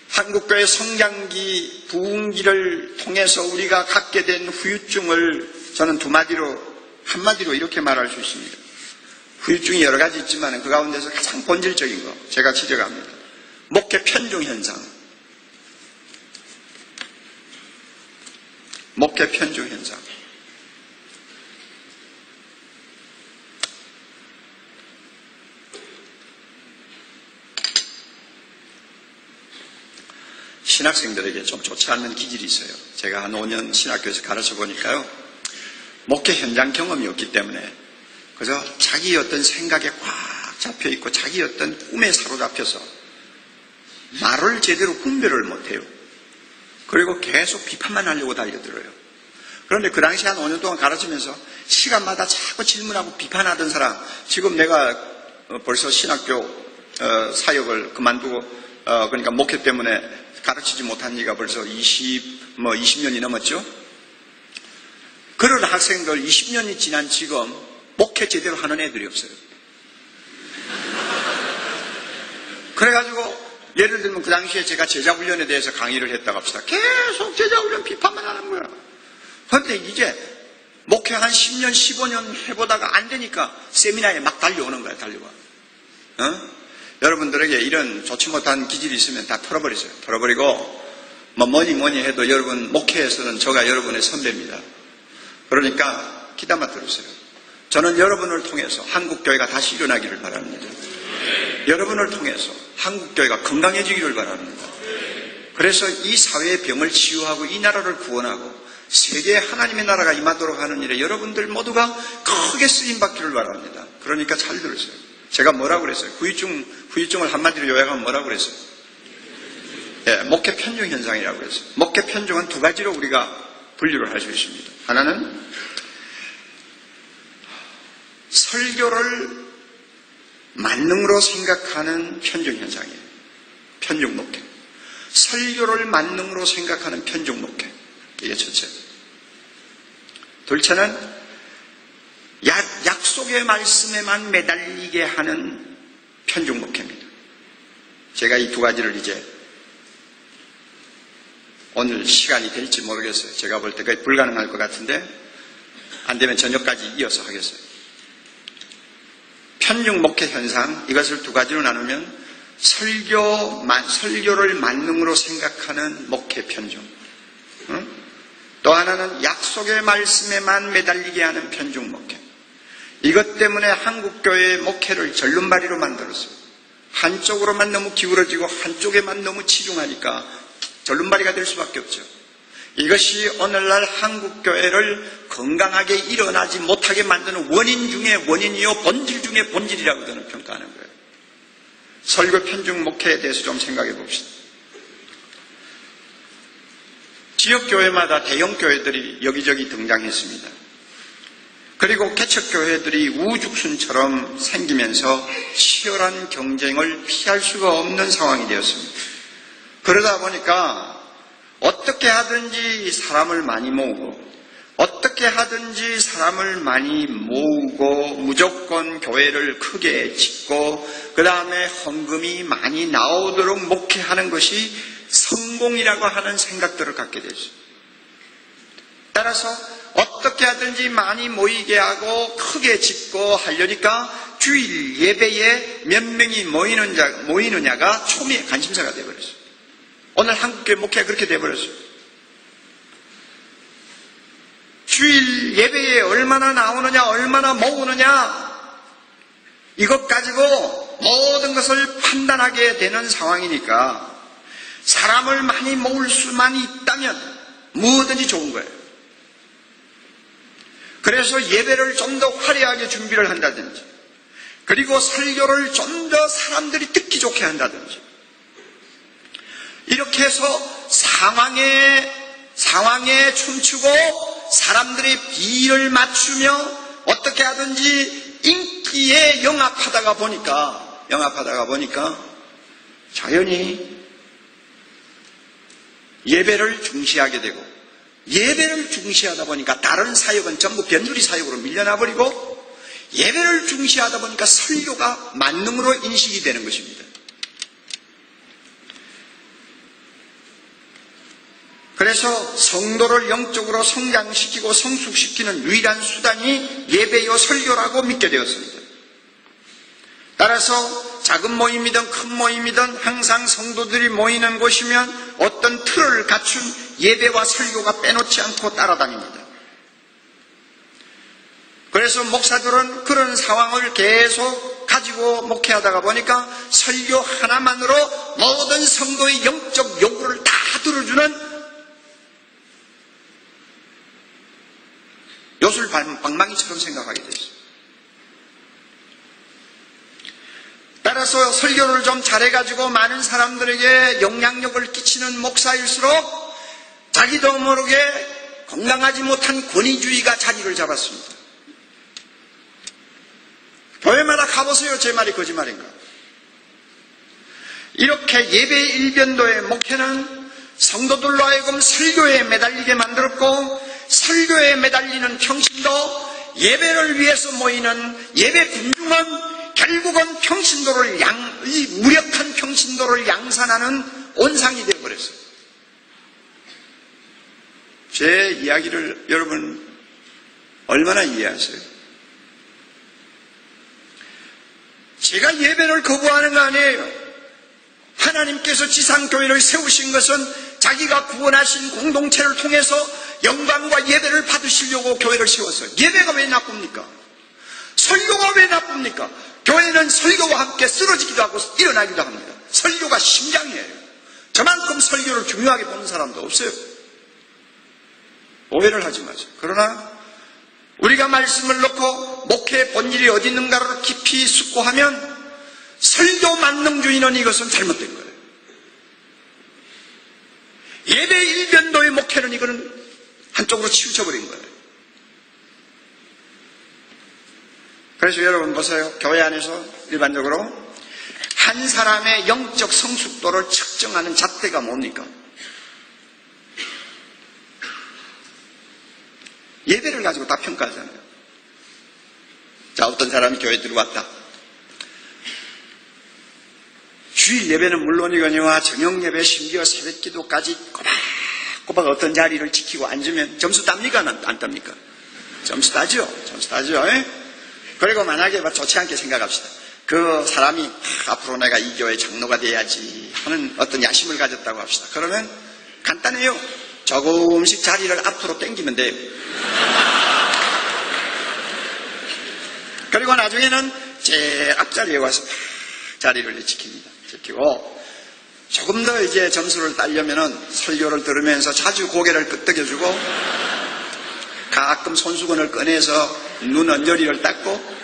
한국교회 성장기, 부흥기를 통해서 우리가 갖게 된 후유증을 저는 한마디로 이렇게 말할 수 있습니다. 후유증이 여러 가지 있지만 그 가운데서 가장 본질적인 거 제가 지적합니다. 목회 편중 현상. 목회 편중 현상. 신학생들에게 좀 좋지 않는 기질이 있어요. 제가 한 5년 신학교에서 가르쳐 보니까요. 목회 현장 경험이 없기 때문에 그저 자기 어떤 생각에 꽉 잡혀있고 자기 어떤 꿈에 사로잡혀서 말을 제대로 분별을 못해요. 그리고 계속 비판만 하려고 달려들어요. 그런데 그 당시 한 5년 동안 가르치면서 시간마다 자꾸 질문하고 비판하던 사람, 지금 내가 벌써 신학교 사역을 그만두고 그러니까 목회 때문에 가르치지 못한 지가 벌써 20년이 넘었죠. 그런 학생들 20년이 지난 지금 목회 제대로 하는 애들이 없어요. 그래가지고 예를 들면 그 당시에 제가 제자훈련에 대해서 강의를 했다고 합시다. 계속 제자훈련 비판만 하는 거야. 그런데 이제 목회 한 10년, 15년 해보다가 안 되니까 세미나에 막 달려오는 거야, 달려와. 여러분들에게 이런 좋지 못한 기질이 있으면 다 털어버리세요. 털어버리고 뭐니 해도 여러분 목회에서는 저가 여러분의 선배입니다. 그러니까 귀담아 들으세요. 저는 여러분을 통해서 한국교회가 다시 일어나기를 바랍니다. 여러분을 통해서 한국교회가 건강해지기를 바랍니다. 그래서 이 사회의 병을 치유하고 이 나라를 구원하고 세계에 하나님의 나라가 임하도록 하는 일에 여러분들 모두가 크게 쓰임받기를 바랍니다. 그러니까 잘 들으세요. 제가 뭐라고 그랬어요? 후유증을 한마디로 요약하면 뭐라고 그랬어요? 예, 목회 편중 현상이라고 그랬어요. 목회 편중은 두 가지로 우리가 분류를 할 수 있습니다. 하나는 설교를 만능으로 생각하는 편중 현상이에요. 편중 목회. 설교를 만능으로 생각하는 편중 목회. 이게 첫째. 둘째는 약속의 말씀에만 매달리게 하는 편중 목회입니다. 제가 이 두 가지를 이제 오늘 시간이 될지 모르겠어요. 제가 볼 때 거의 불가능할 것 같은데 안 되면 저녁까지 이어서 하겠어요. 편중 목회 현상, 이것을 두 가지로 나누면 설교를 만능으로 생각하는 목회 편중, 또 하나는 약속의 말씀에만 매달리게 하는 편중 목회. 이것 때문에 한국교회의 목회를 절름발이로 만들었어요. 한쪽으로만 너무 기울어지고 한쪽에만 너무 치중하니까 절름발이가 될 수밖에 없죠. 이것이 오늘날 한국교회를 건강하게 일어나지 못하게 만드는 원인 중에 원인이요 본질 중에 본질이라고 저는 평가하는 거예요. 설교 편중 목회에 대해서 좀 생각해 봅시다. 지역교회마다 대형교회들이 여기저기 등장했습니다. 그리고 개척교회들이 우죽순처럼 생기면서 치열한 경쟁을 피할 수가 없는 상황이 되었습니다. 그러다 보니까 어떻게 하든지 사람을 많이 모으고 어떻게 하든지 사람을 많이 모으고 무조건 교회를 크게 짓고 그 다음에 헌금이 많이 나오도록 목회하는 것이 성공이라고 하는 생각들을 갖게 되죠. 따라서 어떻게 하든지 많이 모이게 하고 크게 짓고 하려니까 주일 예배에 몇 명이 모이느냐가 초미의 관심사가 되어버렸어요. 오늘 한국교회 목회가 그렇게 되어버렸어요. 주일 예배에 얼마나 나오느냐, 얼마나 모으느냐, 이것 가지고 모든 것을 판단하게 되는 상황이니까 사람을 많이 모을 수만 있다면 무엇든지 좋은 거예요. 그래서 예배를 좀 더 화려하게 준비를 한다든지, 그리고 설교를 좀 더 사람들이 듣기 좋게 한다든지, 이렇게 해서 상황에 춤추고 사람들의 비를 맞추며 어떻게 하든지 인기에 영합하다가 보니까 자연히 예배를 중시하게 되고, 예배를 중시하다 보니까 다른 사역은 전부 변두리 사역으로 밀려나버리고, 예배를 중시하다 보니까 설교가 만능으로 인식이 되는 것입니다. 그래서 성도를 영적으로 성장시키고 성숙시키는 유일한 수단이 예배요 설교라고 믿게 되었습니다. 따라서 작은 모임이든 큰 모임이든 항상 성도들이 모이는 곳이면 어떤 틀을 갖춘 예배와 설교가 빼놓지 않고 따라다닙니다. 그래서 목사들은 그런 상황을 계속 가지고 목회하다가 보니까 설교 하나만으로 모든 성도의 영적 요구를 다 들어주는 요술 방망이처럼 생각하게 됐어요. 따라서 설교를 좀 잘해가지고 많은 사람들에게 영향력을 끼치는 목사일수록 자기도 모르게 건강하지 못한 권위주의가 자리를 잡았습니다. 교회마다 가보세요. 제 말이 거짓말인가? 이렇게 예배의 일변도의 목회는 성도들로 하여금 설교에 매달리게 만들었고, 설교에 매달리는 평신도, 예배를 위해서 모이는 예배 군중은 결국은 평신도를 이 무력한 평신도를 양산하는 온상이 되어버렸어요. 제 이야기를 여러분 얼마나 이해하세요? 제가 예배를 거부하는 거 아니에요. 하나님께서 지상교회를 세우신 것은 자기가 구원하신 공동체를 통해서 영광과 예배를 받으시려고 교회를 세웠어요. 예배가 왜 나쁩니까? 설교가 왜 나쁩니까? 교회는 설교와 함께 쓰러지기도 하고 일어나기도 합니다. 설교가 심장이에요. 저만큼 설교를 중요하게 보는 사람도 없어요. 오해를 하지 마세요. 그러나 우리가 말씀을 놓고 목회의 본질이 어디 있는가를 깊이 숙고하면 설교 만능주의는 이것은 잘못된 거예요. 예배 일변도의 목회는 이거는 한쪽으로 치우쳐버린 거예요. 그래서 여러분 보세요. 교회 안에서 일반적으로 한 사람의 영적 성숙도를 측정하는 잣대가 뭡니까? 예배를 가지고 다 평가하잖아요. 자, 어떤 사람이 교회에 들어왔다. 주일 예배는 물론이거니와 저녁 예배 심지어 새벽 기도까지 꼬박꼬박 어떤 자리를 지키고 앉으면 점수 땁니까? 안 땁니까? 점수 따죠. 점수 따죠. 그리고 만약에 좋지 않게 생각합시다. 그 사람이 앞으로 내가 이 교회 장로가 돼야지 하는 어떤 야심을 가졌다고 합시다. 그러면 간단해요. 조금씩 자리를 앞으로 당기면 돼요. 그리고 나중에는 제일 앞자리에 와서 자리를 지킵니다. 지키고 조금 더 이제 점수를 따려면은 설교를 들으면서 자주 고개를 끄덕여주고 가끔 손수건을 꺼내서 눈 언저리를 닦고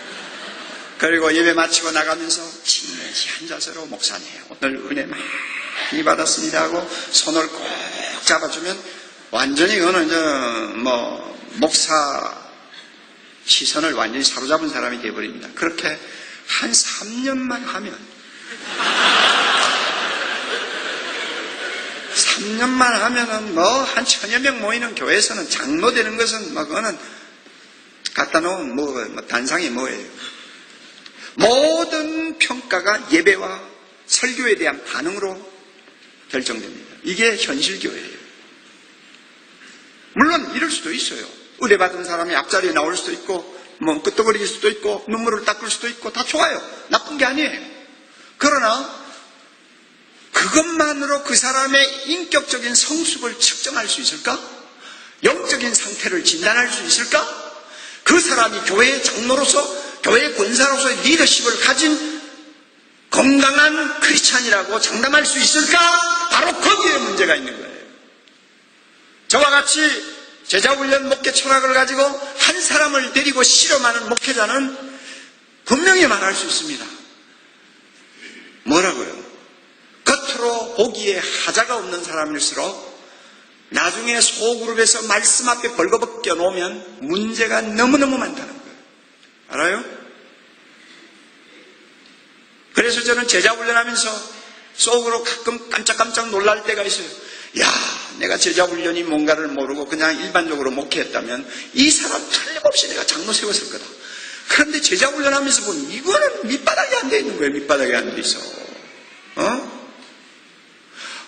그리고 예배 마치고 나가면서 진지한 자세로 목사님 오늘 은혜 많이 받았습니다 하고 손을 꼭 잡아주면 완전히 이거는 이제 목사 시선을 완전히 사로잡은 사람이 되어버립니다. 그렇게 한 3년만 하면 3년만 하면은 뭐 한 1000여 명 모이는 교회에서는 장로 되는 것은 뭐 그거는 갖다 놓은 뭐 단상이 뭐예요. 모든 평가가 예배와 설교에 대한 반응으로 결정됩니다. 이게 현실 교회예요. 물론 이럴 수도 있어요. 의뢰 받은 사람이 앞자리에 나올 수도 있고 뭐 끄떡거릴 수도 있고 눈물을 닦을 수도 있고 다 좋아요. 나쁜 게 아니에요. 그러나 그것만으로 그 사람의 인격적인 성숙을 측정할 수 있을까? 영적인 상태를 진단할 수 있을까? 그 사람이 교회의 장로로서 교회의 권사로서의 리더십을 가진 건강한 크리스찬이라고 장담할 수 있을까? 바로 거기에 문제가 있는 거예요. 저와 같이 제자훈련 목회 철학을 가지고 한 사람을 데리고 실험하는 목회자는 분명히 말할 수 있습니다. 뭐라고요? 겉으로 보기에 하자가 없는 사람일수록 나중에 소그룹에서 말씀 앞에 벌거벗겨 놓으면 문제가 너무너무 많다는 거예요. 알아요? 그래서 저는 제자훈련하면서 속으로 가끔 깜짝깜짝 놀랄 때가 있어요. 야, 내가 제자훈련이 뭔가를 모르고 그냥 일반적으로 목회했다면 이 사람 틀림없이 내가 장로 세웠을 거다. 그런데 제자훈련하면서 보면 이거는 밑바닥에 안 돼 있는 거예요. 밑바닥에 안 돼 있어.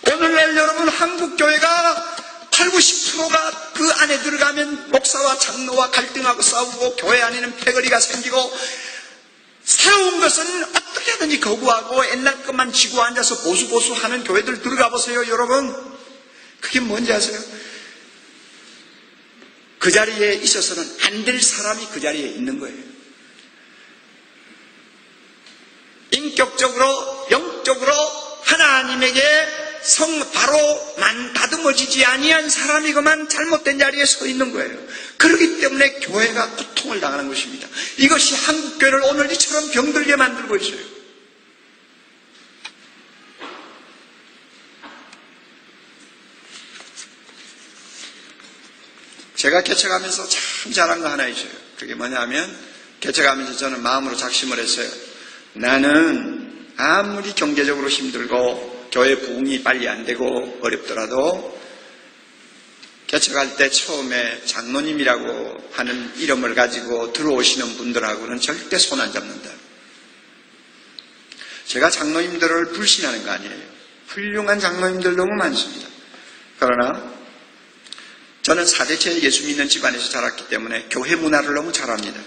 오늘날 여러분 한국교회가 80~90%가 그 안에 들어가면 목사와 장로와 갈등하고 싸우고 교회 안에는 패거리가 생기고 새로운 것은 어떻게든지 거부하고 옛날 것만 쥐고 앉아서 보수 하는 교회들 들어가 보세요. 여러분 그게 뭔지 아세요? 그 자리에 있어서는 안 될 사람이 그 자리에 있는 거예요. 인격적으로 영적으로 하나님에게 바로 다듬어지지 아니한 사람이 그만 잘못된 자리에 서 있는 거예요. 그렇기 때문에 교회가 고통을 당하는 것입니다. 이것이 한국교회를 오늘 이처럼 병들게 만들고 있어요. 제가 개척하면서 참 잘한 거 하나 있어요. 그게 뭐냐면 개척하면서 저는 마음으로 작심을 했어요. 나는 아무리 경제적으로 힘들고 교회 부흥이 빨리 안 되고 어렵더라도 개척할 때 처음에 장로님이라고 하는 이름을 가지고 들어오시는 분들하고는 절대 손 안 잡는다. 제가 장로님들을 불신하는 거 아니에요. 훌륭한 장로님들 너무 많습니다. 그러나 저는 4대째 예수 믿는 집안에서 자랐기 때문에 교회 문화를 너무 잘 압니다.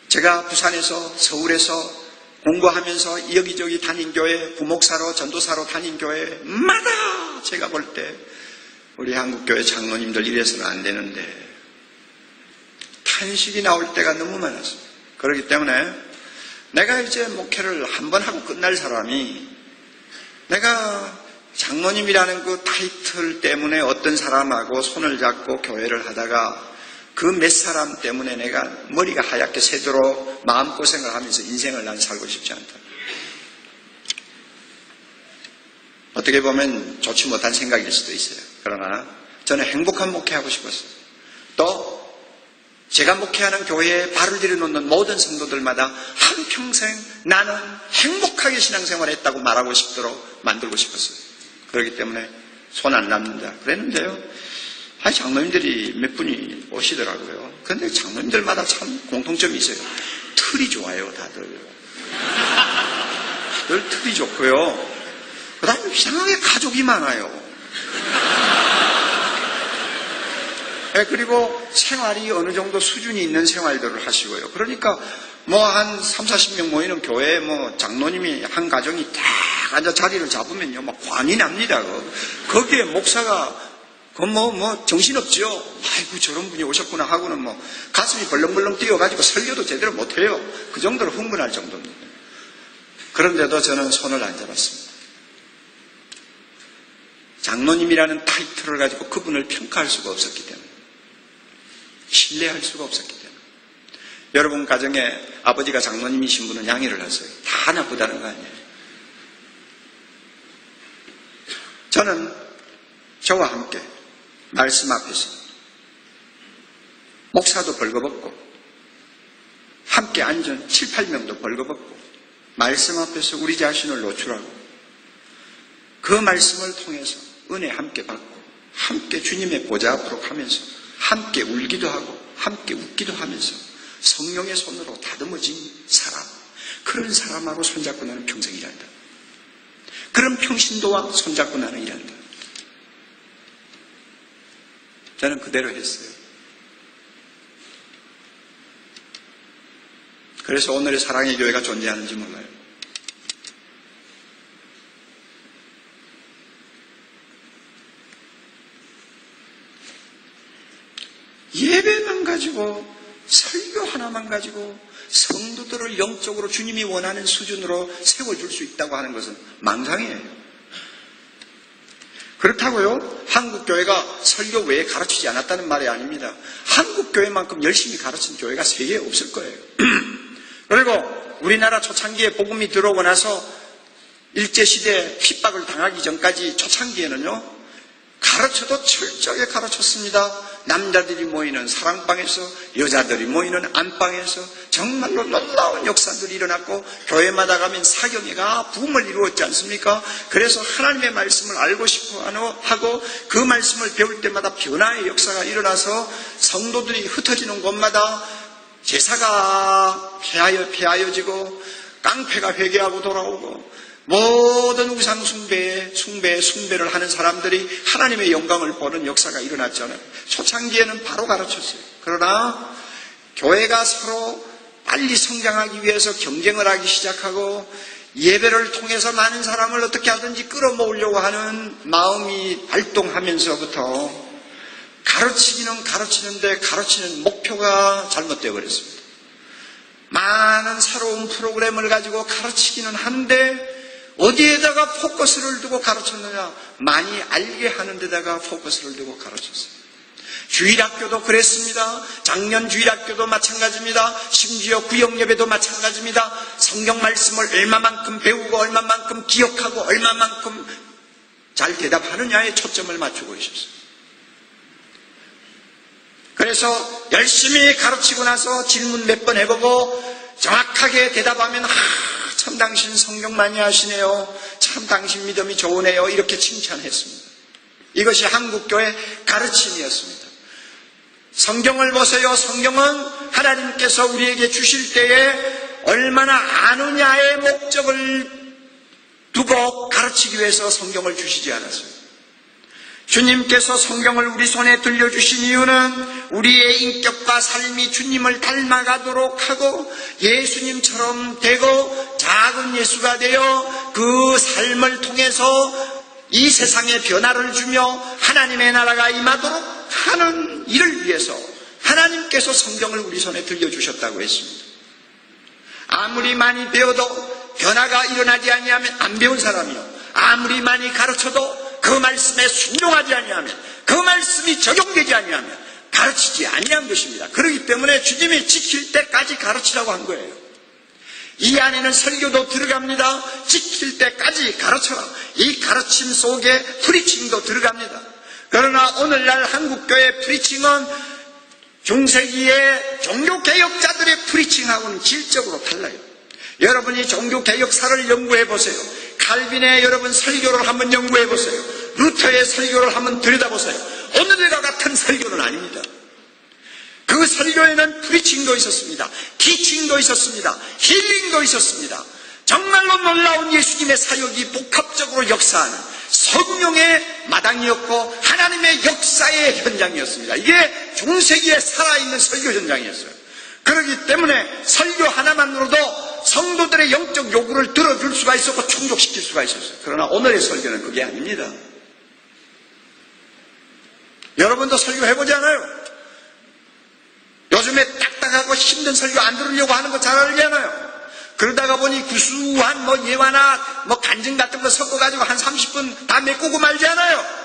제가 부산에서 서울에서 공부하면서 여기저기 다닌 교회, 부목사로 전도사로 다닌 교회마다 제가 볼 때 우리 한국교회 장로님들 이래서는 안 되는데 탄식이 나올 때가 너무 많았어요. 그렇기 때문에 내가 이제 목회를 한 번 하고 끝날 사람이 내가 장로님이라는 그 타이틀 때문에 어떤 사람하고 손을 잡고 교회를 하다가 그 몇 사람 때문에 내가 머리가 하얗게 새도록 마음고생을 하면서 인생을 난 살고 싶지 않다. 어떻게 보면 좋지 못한 생각일 수도 있어요. 그러나 저는 행복한 목회하고 싶었어요. 또 제가 목회하는 교회에 발을 들여놓는 모든 성도들마다 한평생 나는 행복하게 신앙생활을 했다고 말하고 싶도록 만들고 싶었어요. 그렇기 때문에 손 안 납니다. 그랬는데요. 장로님들이 몇 분이 오시더라고요. 그런데 장로님들마다 참 공통점이 있어요. 틀이 좋아요, 다들. 늘 틀이 좋고요. 그 다음에 이상하게 가족이 많아요. 그리고 생활이 어느 정도 수준이 있는 생활들을 하시고요. 그러니까 뭐 한 30~40명 모이는 교회에 뭐 장로님이 한 가정이 딱 앉아 자리를 잡으면요. 막 관이 납니다. 거기에 목사가 정신없죠? 아이고, 저런 분이 오셨구나 하고는 가슴이 벌렁벌렁 뛰어가지고 설교도 제대로 못해요. 그 정도로 흥분할 정도입니다. 그런데도 저는 손을 안 잡았습니다. 장로님이라는 타이틀을 가지고 그분을 평가할 수가 없었기 때문에. 신뢰할 수가 없었기 때문에. 여러분 가정에 아버지가 장로님이신 분은 양해를 하세요. 다 나쁘다는 거 아니에요. 저는 저와 함께 말씀 앞에서 목사도 벌거벗고 함께 앉은 7~8명도 벌거벗고 말씀 앞에서 우리 자신을 노출하고 그 말씀을 통해서 은혜 함께 받고 함께 주님의 보좌 앞으로 가면서 함께 울기도 하고 함께 웃기도 하면서 성령의 손으로 다듬어진 사람, 그런 사람하고 손잡고 나는 평생 일한다. 그런 평신도와 손잡고 나는 일한다. 저는 그대로 했어요. 그래서 오늘의 사랑의 교회가 존재하는지 몰라요. 예배만 가지고 설교 하나만 가지고 성도들을 영적으로 주님이 원하는 수준으로 세워줄 수 있다고 하는 것은 망상이에요. 그렇다고요? 한국교회가 설교 외에 가르치지 않았다는 말이 아닙니다. 한국교회만큼 열심히 가르친 교회가 세계에 없을 거예요. 그리고 우리나라 초창기에 복음이 들어오고 나서 일제시대에 핍박을 당하기 전까지 초창기에는요, 가르쳐도 철저하게 가르쳤습니다. 남자들이 모이는 사랑방에서, 여자들이 모이는 안방에서 정말로 놀라운 역사들이 일어났고, 교회마다 가면 사경회가 붐을 이루었지 않습니까? 그래서 하나님의 말씀을 알고 싶어 하고 그 말씀을 배울 때마다 변화의 역사가 일어나서 성도들이 흩어지는 곳마다 제사가 폐하여지고 깡패가 회개하고 돌아오고 모든 우상 숭배를 하는 사람들이 하나님의 영광을 보는 역사가 일어났잖아요. 초창기에는 바로 가르쳤어요. 그러나 교회가 서로 빨리 성장하기 위해서 경쟁을 하기 시작하고 예배를 통해서 많은 사람을 어떻게 하든지 끌어모으려고 하는 마음이 발동하면서부터 가르치기는 가르치는데 가르치는 목표가 잘못되어 버렸습니다. 많은 새로운 프로그램을 가지고 가르치기는 하는데 어디에다가 포커스를 두고 가르쳤느냐? 많이 알게 하는 데다가 포커스를 두고 가르쳤어요. 주일학교도 그랬습니다. 작년 주일학교도 마찬가지입니다. 심지어 구역예배도 마찬가지입니다. 성경 말씀을 얼마만큼 배우고 얼마만큼 기억하고 얼마만큼 잘 대답하느냐에 초점을 맞추고 있었어요. 그래서 열심히 가르치고 나서 질문 몇 번 해보고 정확하게 대답하면 참 당신 성경 많이 하시네요. 참 당신 믿음이 좋으네요. 이렇게 칭찬했습니다. 이것이 한국교회 가르침이었습니다. 성경을 보세요. 성경은 하나님께서 우리에게 주실 때에 얼마나 아느냐의 목적을 두고 가르치기 위해서 성경을 주시지 않았어요. 주님께서 성경을 우리 손에 들려주신 이유는 우리의 인격과 삶이 주님을 닮아가도록 하고 예수님처럼 되고 작은 예수가 되어 그 삶을 통해서 이 세상에 변화를 주며 하나님의 나라가 임하도록 하는 일을 위해서 하나님께서 성경을 우리 손에 들려주셨다고 했습니다. 아무리 많이 배워도 변화가 일어나지 아니하면 안 배운 사람이요, 아무리 많이 가르쳐도 그 말씀에 순종하지 아니하면, 그 말씀이 적용되지 아니하면 가르치지 아니한 것입니다. 그렇기 때문에 주님이 지킬 때까지 가르치라고 한 거예요. 이 안에는 설교도 들어갑니다. 지킬 때까지 가르쳐라. 이 가르침 속에 프리칭도 들어갑니다. 그러나 오늘날 한국교회 프리칭은 중세기의 종교개혁자들의 프리칭하고는 질적으로 달라요. 여러분이 종교개혁사를 연구해보세요. 칼빈의 여러분 설교를 한번 연구해보세요. 루터의 설교를 한번 들여다보세요. 오늘과 같은 설교는 아닙니다. 그 설교에는 프리칭도 있었습니다. 티칭도 있었습니다. 힐링도 있었습니다. 정말로 놀라운 예수님의 사역이 복합적으로 역사하는 성령의 마당이었고 하나님의 역사의 현장이었습니다. 이게 중세기에 살아있는 설교 현장이었어요. 그렇기 때문에 설교 하나만으로도 성도들의 영적 요구를 들어줄 수가 있었고 충족시킬 수가 있었어요. 그러나 오늘의 설교는 그게 아닙니다. 여러분도 설교해보잖아요. 요즘에 딱딱하고 힘든 설교 안 들으려고 하는 거 잘 알잖아요. 그러다가 보니 구수한 예화나 간증 같은 거 섞어가지고 한 30분 다 메꾸고 말잖아요.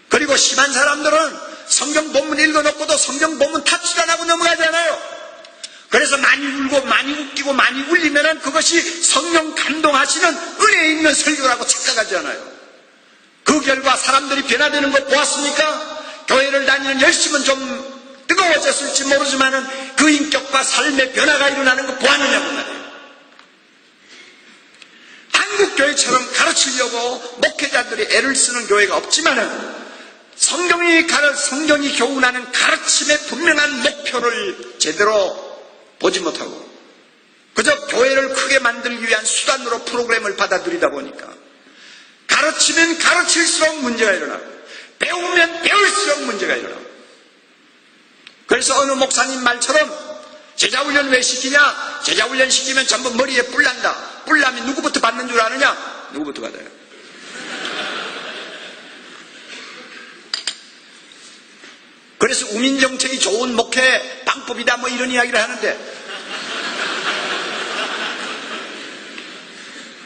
그리고 심한 사람들은 성경 본문 읽어놓고도 성경 본문 탑질 안 하고 넘어가잖아요. 그래서 많이 울고 많이 웃기고 많이 울리면은 그것이 성령 감동하시는 은혜 있는 설교라고 착각하잖아요. 그 결과 사람들이 변화되는 거 보았습니까? 교회를 다니는 열심은 좀 뜨거워졌을지 모르지만은 그 인격과 삶의 변화가 일어나는 거 보았느냐고 말이에요. 한국 한국교회처럼 가르치려고 목회자들이 애를 쓰는 교회가 없지만은 성경이 교훈하는 가르침의 분명한 목표를 제대로 보지 못하고 그저 교회를 크게 만들기 위한 수단으로 프로그램을 받아들이다 보니까 가르치면 가르칠수록 문제가 일어나고 배우면 배울수록 문제가 일어나고 그래서 어느 목사님 말처럼 제자훈련 왜 시키냐? 제자훈련 시키면 전부 머리에 뿔 난다. 뿔 나면 누구부터 받는 줄 아느냐? 누구부터 받아요? 그래서 우민정책이 좋은 목회 방법이다 뭐 이런 이야기를 하는데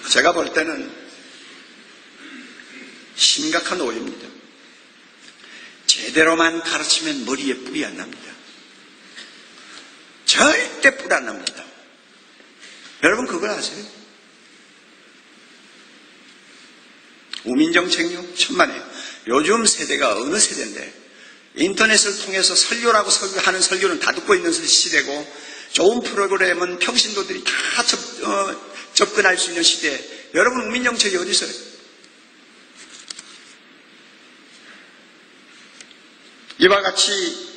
제가 볼 때는 심각한 오해입니다. 제대로만 가르치면 머리에 뿔이 안 납니다. 절대 뿔 안 납니다. 여러분 그걸 아세요? 우민정책요? 천만에요. 요즘 세대가 어느 세대인데 인터넷을 통해서 설교라고 하는 설교는 다 듣고 있는 시대고 좋은 프로그램은 평신도들이 다 접근할 수 있는 시대에 여러분 우민정책이 어디 있어요? 이와 같이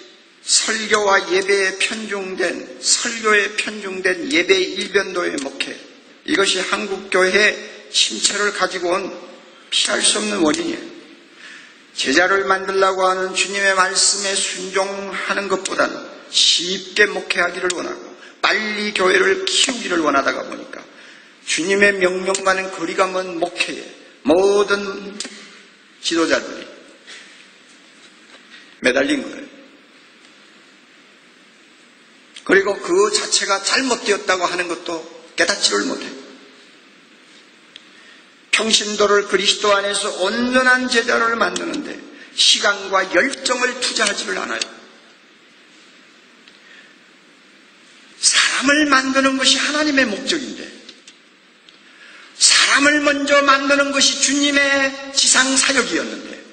설교와 예배에 편중된 설교에 편중된 예배 일변도의 목회 이것이 한국교회의 침체를 가지고 온 피할 수 없는 원인이에요. 제자를 만들려고 하는 주님의 말씀에 순종하는 것보다는 쉽게 목회하기를 원하고 빨리 교회를 키우기를 원하다가 보니까 주님의 명령과는 거리가 먼 목회에 모든 지도자들이 매달린 거예요. 그리고 그 자체가 잘못되었다고 하는 것도 깨닫지를 못해요. 평신도를 그리스도 안에서 온전한 제자를 만드는데 시간과 열정을 투자하지를 않아요. 사람을 만드는 것이 하나님의 목적인데 사람을 먼저 만드는 것이 주님의 지상사역이었는데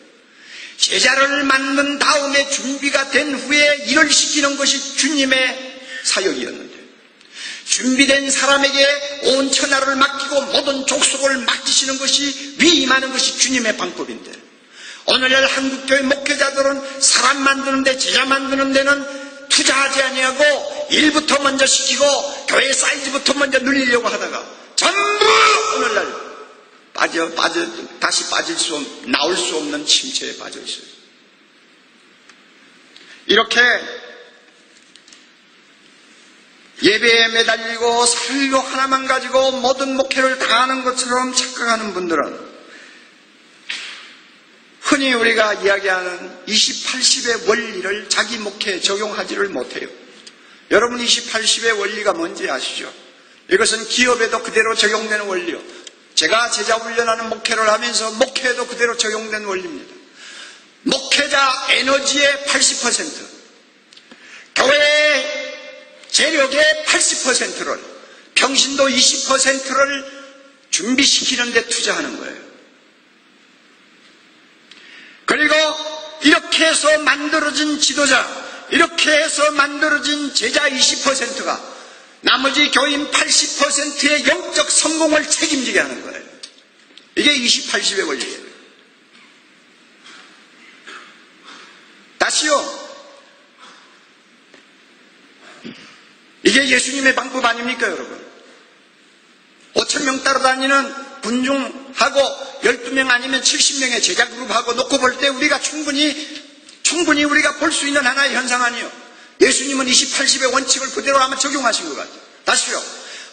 제자를 만든 다음에 준비가 된 후에 일을 시키는 것이 주님의 사역이었는데 준비된 사람에게 온 천하를 맡기고 모든 족속을 맡기시는 것이 위임하는 것이 주님의 방법인데 오늘날 한국교회 목회자들은 사람 만드는 데 제자 만드는 데는 투자하지 아니하고 일부터 먼저 시키고 교회 사이즈부터 먼저 늘리려고 하다가 전부 오늘날 다시 나올 수 없는 침체에 빠져 있어요. 이렇게 예배에 매달리고 설교 하나만 가지고 모든 목회를 다 하는 것처럼 착각하는 분들은 흔히 우리가 이야기하는 20-80의 원리를 자기 목회에 적용하지를 못해요. 여러분 20-80의 원리가 뭔지 아시죠? 이것은 기업에도 그대로 적용되는 원리요. 제가 제자훈련하는 목회를 하면서 목회에도 그대로 적용된 원리입니다. 목회자 에너지의 80%, 교회의 재력의 80%를, 평신도 20%를 준비시키는 데 투자하는 거예요. 그리고 이렇게 해서 만들어진 지도자, 이렇게 해서 만들어진 제자 20%가 나머지 교인 80%의 영적 성공을 책임지게 하는 거예요. 이게 20-80의 원리예요. 다시요. 이게 예수님의 방법 아닙니까, 여러분? 5,000명 따라다니는 군중하고 12명 아니면 70명의 제자 그룹하고 놓고 볼 때 우리가 충분히 우리가 볼 수 있는 하나의 현상 아니에요. 예수님은 20-80의 원칙을 그대로 아마 적용하신 것 같아요. 다시요.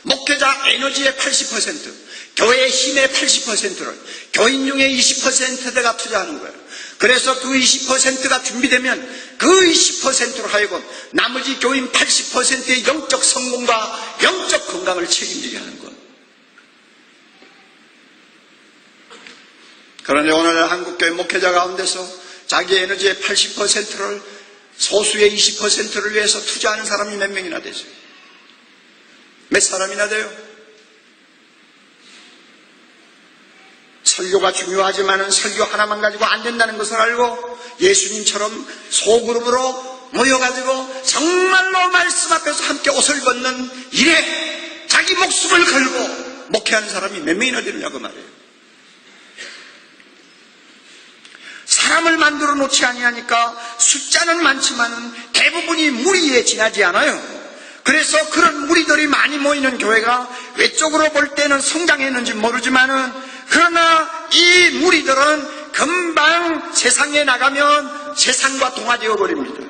목회자 에너지의 80%, 교회의 힘의 80%를 교인 중에 20%가 투자하는 거예요. 그래서 그 20%가 준비되면 그 20%로 하여금 나머지 교인 80%의 영적 성공과 영적 건강을 책임지게 하는 거예요. 그런데 오늘 한국교회 목회자 가운데서 자기 에너지의 80%를 소수의 20%를 위해서 투자하는 사람이 몇 명이나 되세요? 몇 사람이나 돼요? 설교가 중요하지만 설교 하나만 가지고 안 된다는 것을 알고 예수님처럼 소그룹으로 모여가지고 정말로 말씀 앞에서 함께 옷을 벗는 일에 자기 목숨을 걸고 목회하는 사람이 몇 명이나 되느냐고 말이에요. 사람을 만들어 놓지 아니하니까 숫자는 많지만은 대부분이 무리에 지나지 않아요. 그래서 그런 무리들이 많이 모이는 교회가 외적으로 볼 때는 성장했는지 모르지만은 그러나 이 무리들은 금방 세상에 나가면 세상과 동화되어 버립니다.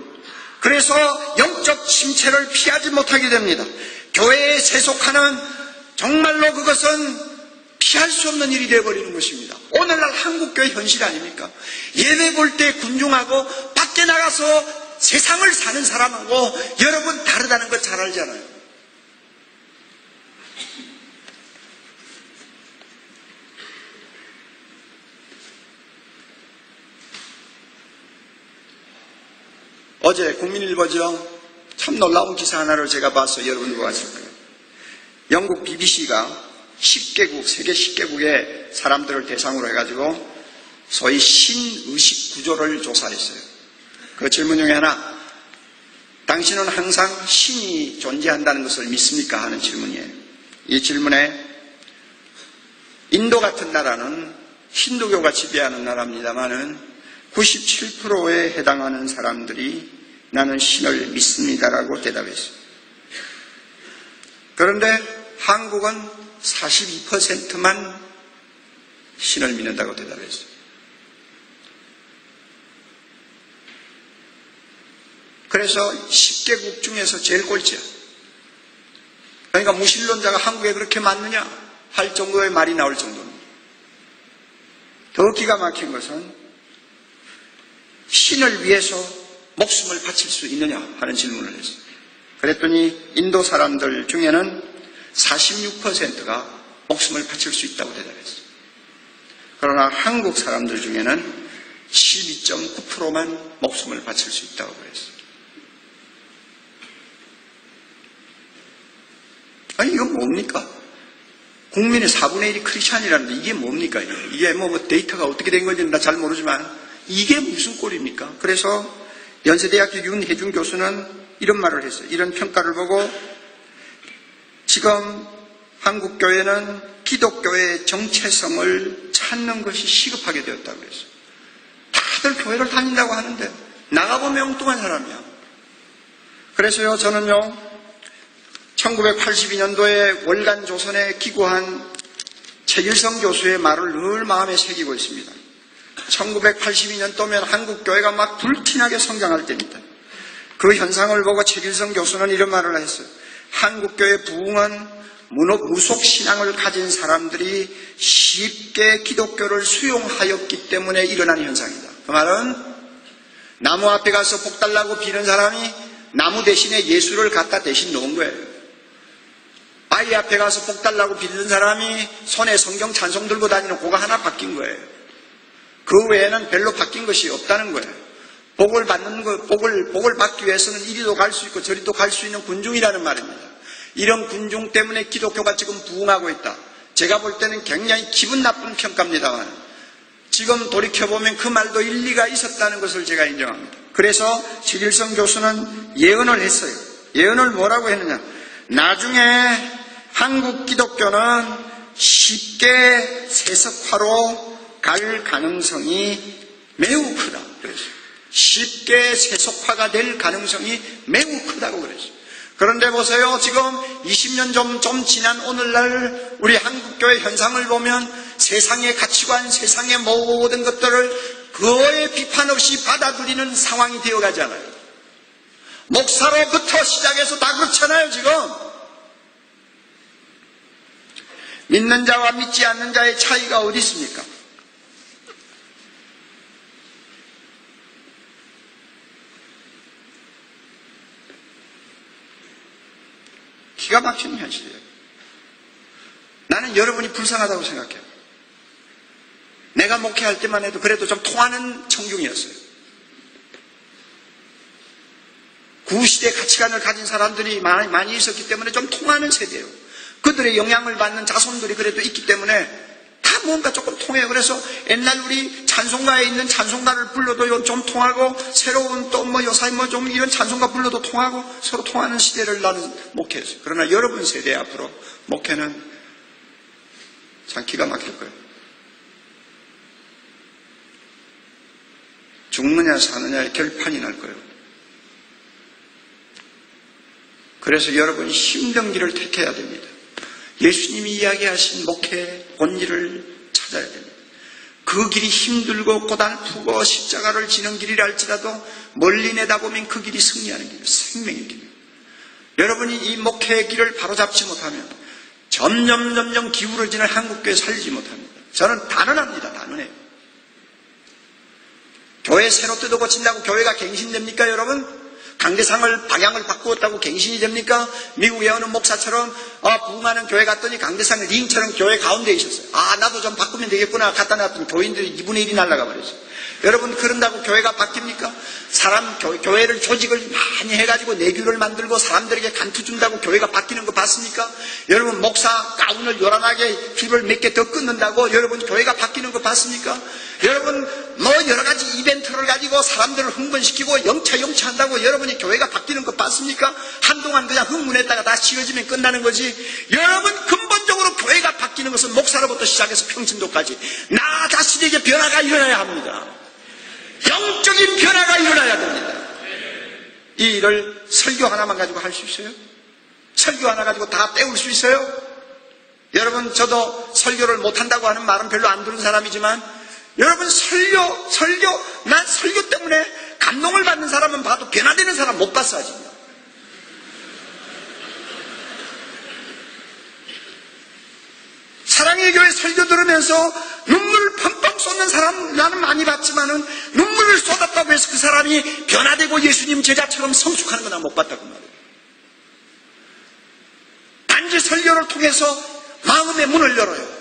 그래서 영적 침체를 피하지 못하게 됩니다. 교회에 세속하는 정말로 그것은 피할 수 없는 일이 되어버리는 것입니다. 오늘날 한국교회 현실 아닙니까? 예배 볼 때 군중하고 밖에 나가서 세상을 사는 사람하고 여러분 다르다는 거 잘 알잖아요. 어제 국민일보죠. 참 놀라운 기사 하나를 제가 봐서 여러분도 봤을 거예요. 영국 BBC가 10개국, 세계 10개국의 사람들을 대상으로 해가지고 소위 신의식 구조를 조사했어요. 그 질문 중에 하나, 당신은 항상 신이 존재한다는 것을 믿습니까? 하는 질문이에요. 이 질문에 인도 같은 나라는 힌두교가 지배하는 나라입니다만은 97%에 해당하는 사람들이 나는 신을 믿습니다라고 대답했어요. 그런데 한국은 42%만 신을 믿는다고 대답했어요. 그래서 10개국 중에서 제일 꼴찌야. 그러니까 무신론자가 한국에 그렇게 많느냐 할 정도의 말이 나올 정도입니다. 더 기가 막힌 것은 신을 위해서 목숨을 바칠 수 있느냐 하는 질문을 했어요. 그랬더니 인도 사람들 중에는 46%가 목숨을 바칠 수 있다고 대답했어요. 그러나 한국 사람들 중에는 12.9%만 목숨을 바칠 수 있다고 그랬어요. 아니 이건 뭡니까? 국민의 4분의 1이 크리스찬이라는데 이게 뭡니까? 이게 뭐 데이터가 어떻게 된 건지는 나 잘 모르지만 이게 무슨 꼴입니까? 그래서 연세대학교 윤혜준 교수는 이런 말을 했어요. 이런 평가를 보고 지금 한국교회는 기독교의 정체성을 찾는 것이 시급하게 되었다고 그랬어요. 다들 교회를 다닌다고 하는데 나가보면 엉뚱한 사람이야. 그래서요 저는요 1982년도에 월간조선에 기고한 최길성 교수의 말을 늘 마음에 새기고 있습니다. 1982년도면 한국교회가 막 불티나게 성장할 때입니다. 그 현상을 보고 최길성 교수는 이런 말을 했어요. 한국교회 부흥은 무속신앙을 가진 사람들이 쉽게 기독교를 수용하였기 때문에 일어난 현상이다. 그 말은 나무 앞에 가서 복 달라고 비는 사람이 나무 대신에 예수를 갖다 대신 놓은 거예요. 아이 앞에 가서 복 달라고 비는 사람이 손에 성경 찬송 들고 다니는 그거 하나 바뀐 거예요. 그 외에는 별로 바뀐 것이 없다는 거예요. 복을 받는 거, 복을 받기 위해서는 이리도 갈 수 있고 저리도 갈 수 있는 군중이라는 말입니다. 이런 군중 때문에 기독교가 지금 부흥하고 있다. 제가 볼 때는 굉장히 기분 나쁜 평가입니다만 지금 돌이켜보면 그 말도 일리가 있었다는 것을 제가 인정합니다. 그래서 최길성 교수는 예언을 했어요. 예언을 뭐라고 했느냐. 나중에 한국 기독교는 쉽게 세속화로 갈 가능성이 매우 크다. 그랬어요. 쉽게 세속화가 될 가능성이 매우 크다고 그랬어요. 그런데 보세요. 지금 20년 좀 지난 오늘날 우리 한국교회 현상을 보면 세상의 가치관, 세상의 모든 것들을 거의 비판 없이 받아들이는 상황이 되어가잖아요. 목사로부터 시작해서 다 그렇잖아요, 지금. 믿는 자와 믿지 않는 자의 차이가 어디 있습니까? 기가 막히는 현실이에요. 나는 여러분이 불쌍하다고 생각해요. 내가 목회할 때만 해도 그래도 좀 통하는 청중이었어요. 구시대 가치관을 가진 사람들이 많이 있었기 때문에 좀 통하는 세대예요. 그들의 영향을 받는 자손들이 그래도 있기 때문에 다 뭔가 조금 통해요. 그래서 옛날 우리 찬송가에 있는 찬송가를 불러도 좀 통하고 새로운 또 뭐 요사이 뭐 좀 이런 찬송가 불러도 통하고 서로 통하는 시대를 나는 목회했어요. 그러나 여러분 세대 앞으로 목회는 참 기가 막힐 거예요. 죽느냐 사느냐의 결판이 날 거예요. 그래서 여러분 힘든 길을 택해야 됩니다. 예수님이 이야기하신 목회 본질을 찾아야 됩니다. 그 길이 힘들고 고달프고 십자가를 지는 길이라 할지라도 멀리 내다보면 그 길이 승리하는 길이에요. 생명의 길이에요. 여러분이 이 목회의 길을 바로잡지 못하면 점점 기울어지는 한국교회 살지 못합니다. 저는 단언합니다. 단언해요. 교회 새로 뜯어 고친다고 교회가 갱신됩니까 여러분? 강대상을 방향을 바꾸었다고 갱신이 됩니까? 미국에 어느 목사처럼 부흥하는 교회 갔더니 강대상 링처럼 교회 가운데 있었어요. 나도 좀 바꾸면 되겠구나 갖다 놨더니 교인들이 2분의 1이 날아가 버렸어요. 여러분 그런다고 교회가 바뀝니까? 교회를 조직을 많이 해가지고 내규를 만들고 사람들에게 간투 준다고 교회가 바뀌는 거 봤습니까? 여러분 목사 가운을 요란하게 휘를 몇 개 더 끊는다고 여러분 교회가 바뀌는 거 봤습니까? 여러분 여러 가지 이벤트를 가지고 사람들을 흥분시키고 영차 한다고 여러분이 교회가 바뀌는 거 봤습니까? 한동안 그냥 흥분했다가 다 치워지면 끝나는 거지. 여러분 근본적으로 교회가 바뀌는 것은 목사로부터 시작해서 평신도까지 나 자신에게 변화가 일어나야 합니다. 영적인 변화가 일어나야 됩니다. 이 일을 설교 하나만 가지고 할 수 있어요? 설교 하나 가지고 다 때울 수 있어요? 여러분 저도 설교를 못한다고 하는 말은 별로 안 들은 사람이지만 여러분 난 설교 때문에 감동을 받는 사람은 봐도 변화되는 사람 못 봤어 아직. 사랑의 교회 설교 들으면서 눈물 펑펑 쏟는 사람 나는 많이 봤지만은 눈물을 쏟았다고 해서 그 사람이 변화되고 예수님 제자처럼 성숙하는 건 난 못 봤다고 말이에요. 단지 설교를 통해서 마음의 문을 열어요.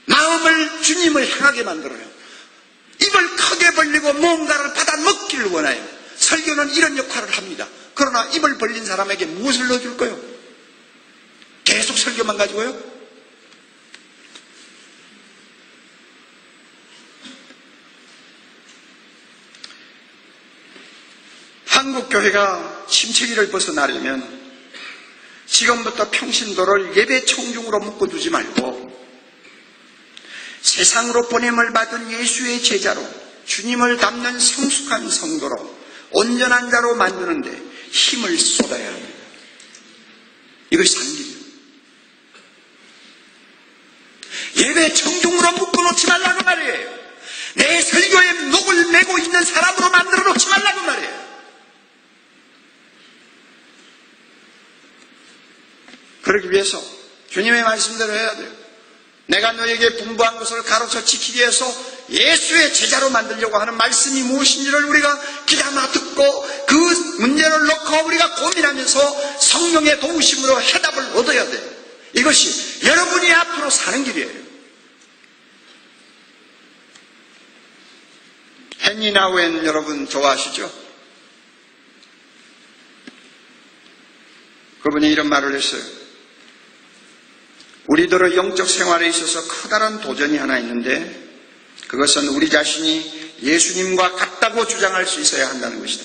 마음을 주님을 향하게 만들어요. 입을 크게 벌리고 뭔가를 받아 먹기를 원해요. 설교는 이런 역할을 합니다. 그러나 입을 벌린 사람에게 무엇을 넣어줄까요? 계속 설교만 가지고요? 한국교회가 침체기를 벗어나려면 지금부터 평신도를 예배 청중으로 묶어두지 말고 세상으로 보냄을 받은 예수의 제자로 주님을 닮는 성숙한 성도로 온전한 자로 만드는데 힘을 쏟아야 합니다. 이것이 산길이에요. 예배 청중으로 묶어놓지 말라고 말이에요. 내 설교에 녹을 내고 있는 사람으로 만들어 놓지 말라고 말이에요. 그러기 위해서 주님의 말씀대로 해야 돼요. 내가 너에게 분부한 것을 가로쳐 지키기 위해서 예수의 제자로 만들려고 하는 말씀이 무엇인지를 우리가 귀담아 듣고 그 문제를 놓고 우리가 고민하면서 성령의 도우심으로 해답을 얻어야 돼요. 이것이 여러분이 앞으로 사는 길이에요. 헨리 나우엔 여러분 좋아하시죠? 그분이 이런 말을 했어요. 우리들의 영적 생활에 있어서 커다란 도전이 하나 있는데 그것은 우리 자신이 예수님과 같다고 주장할 수 있어야 한다는 것이다.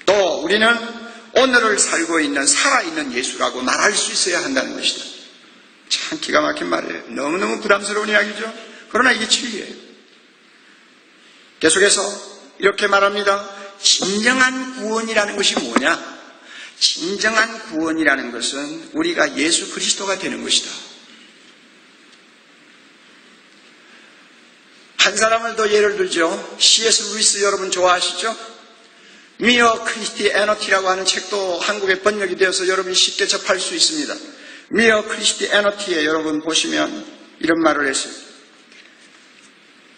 또 우리는 오늘을 살고 있는 살아있는 예수라고 말할 수 있어야 한다는 것이다. 참 기가 막힌 말이에요. 너무너무 부담스러운 이야기죠. 그러나 이게 진리예요. 계속해서 이렇게 말합니다. 진정한 구원이라는 것이 뭐냐? 진정한 구원이라는 것은 우리가 예수 그리스도가 되는 것이다. 한 사람을 더 예를 들죠. C.S. 루이스 여러분 좋아하시죠? 미어 크리스티애너티라고 하는 책도 한국에 번역이 되어서 여러분이 쉽게 접할 수 있습니다. 미어 크리스티애너티에 여러분 보시면 이런 말을 했어요.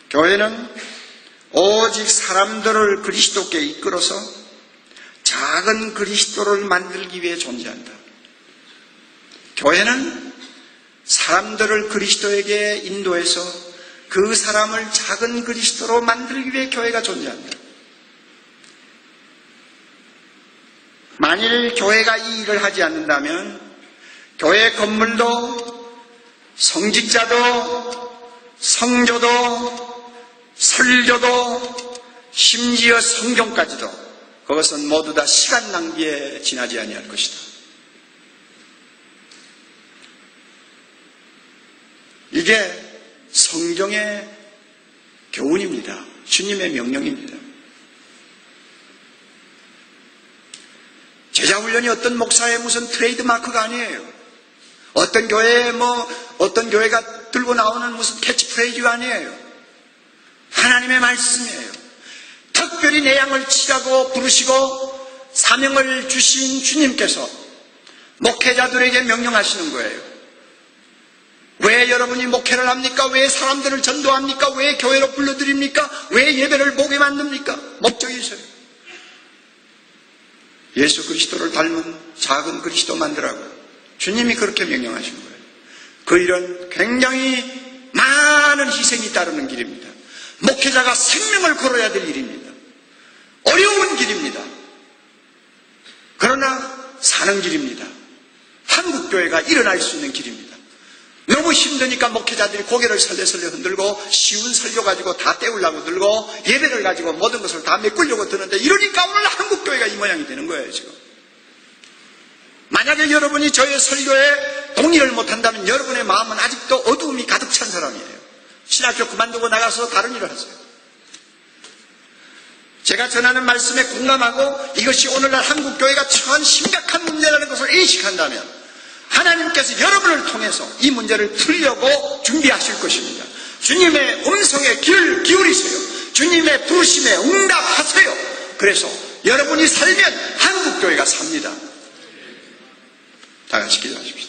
교회는 오직 사람들을 그리스도께 이끌어서 작은 그리스도를 만들기 위해 존재한다. 교회는 사람들을 그리스도에게 인도해서 그 사람을 작은 그리스도로 만들기 위해 교회가 존재한다. 만일 교회가 이 일을 하지 않는다면 교회 건물도 성직자도 성조도 설교도 심지어 성경까지도 그것은 모두 다 시간 낭비에 지나지 아니할 것이다. 이게 성경의 교훈입니다. 주님의 명령입니다. 제자훈련이 어떤 목사의 무슨 트레이드 마크가 아니에요. 어떤 교회에 어떤 교회가 들고 나오는 무슨 캐치프레이즈가 아니에요. 하나님의 말씀이에요. 특별히 내 양을 치라고 부르시고 사명을 주신 주님께서 목회자들에게 명령하시는 거예요. 왜 여러분이 목회를 합니까? 왜 사람들을 전도합니까? 왜 교회로 불러드립니까? 왜 예배를 보게 만듭니까? 목적이 있어요. 예수 그리스도를 닮은 작은 그리스도 만들라고요. 주님이 그렇게 명령하신 거예요. 그 일은 굉장히 많은 희생이 따르는 길입니다. 목회자가 생명을 걸어야 될 일입니다. 어려운 길입니다. 그러나 사는 길입니다. 한국교회가 일어날 수 있는 길입니다. 너무 힘드니까 목회자들이 고개를 설레설레 흔들고 쉬운 설교 가지고 다 때우려고 들고 예배를 가지고 모든 것을 다 메꾸려고 드는데 이러니까 오늘 한국교회가 이 모양이 되는 거예요. 지금 만약에 여러분이 저의 설교에 동의를 못한다면 여러분의 마음은 아직도 어두움이 가득 찬 사람이에요. 신학교 그만두고 나가서 다른 일을 하세요. 제가 전하는 말씀에 공감하고 이것이 오늘날 한국교회가 처한 심각한 문제라는 것을 인식한다면 하나님께서 여러분을 통해서 이 문제를 풀려고 준비하실 것입니다. 주님의 음성에 귀를 기울이세요. 주님의 부르심에 응답하세요. 그래서 여러분이 살면 한국교회가 삽니다. 다 같이 기도하십시오.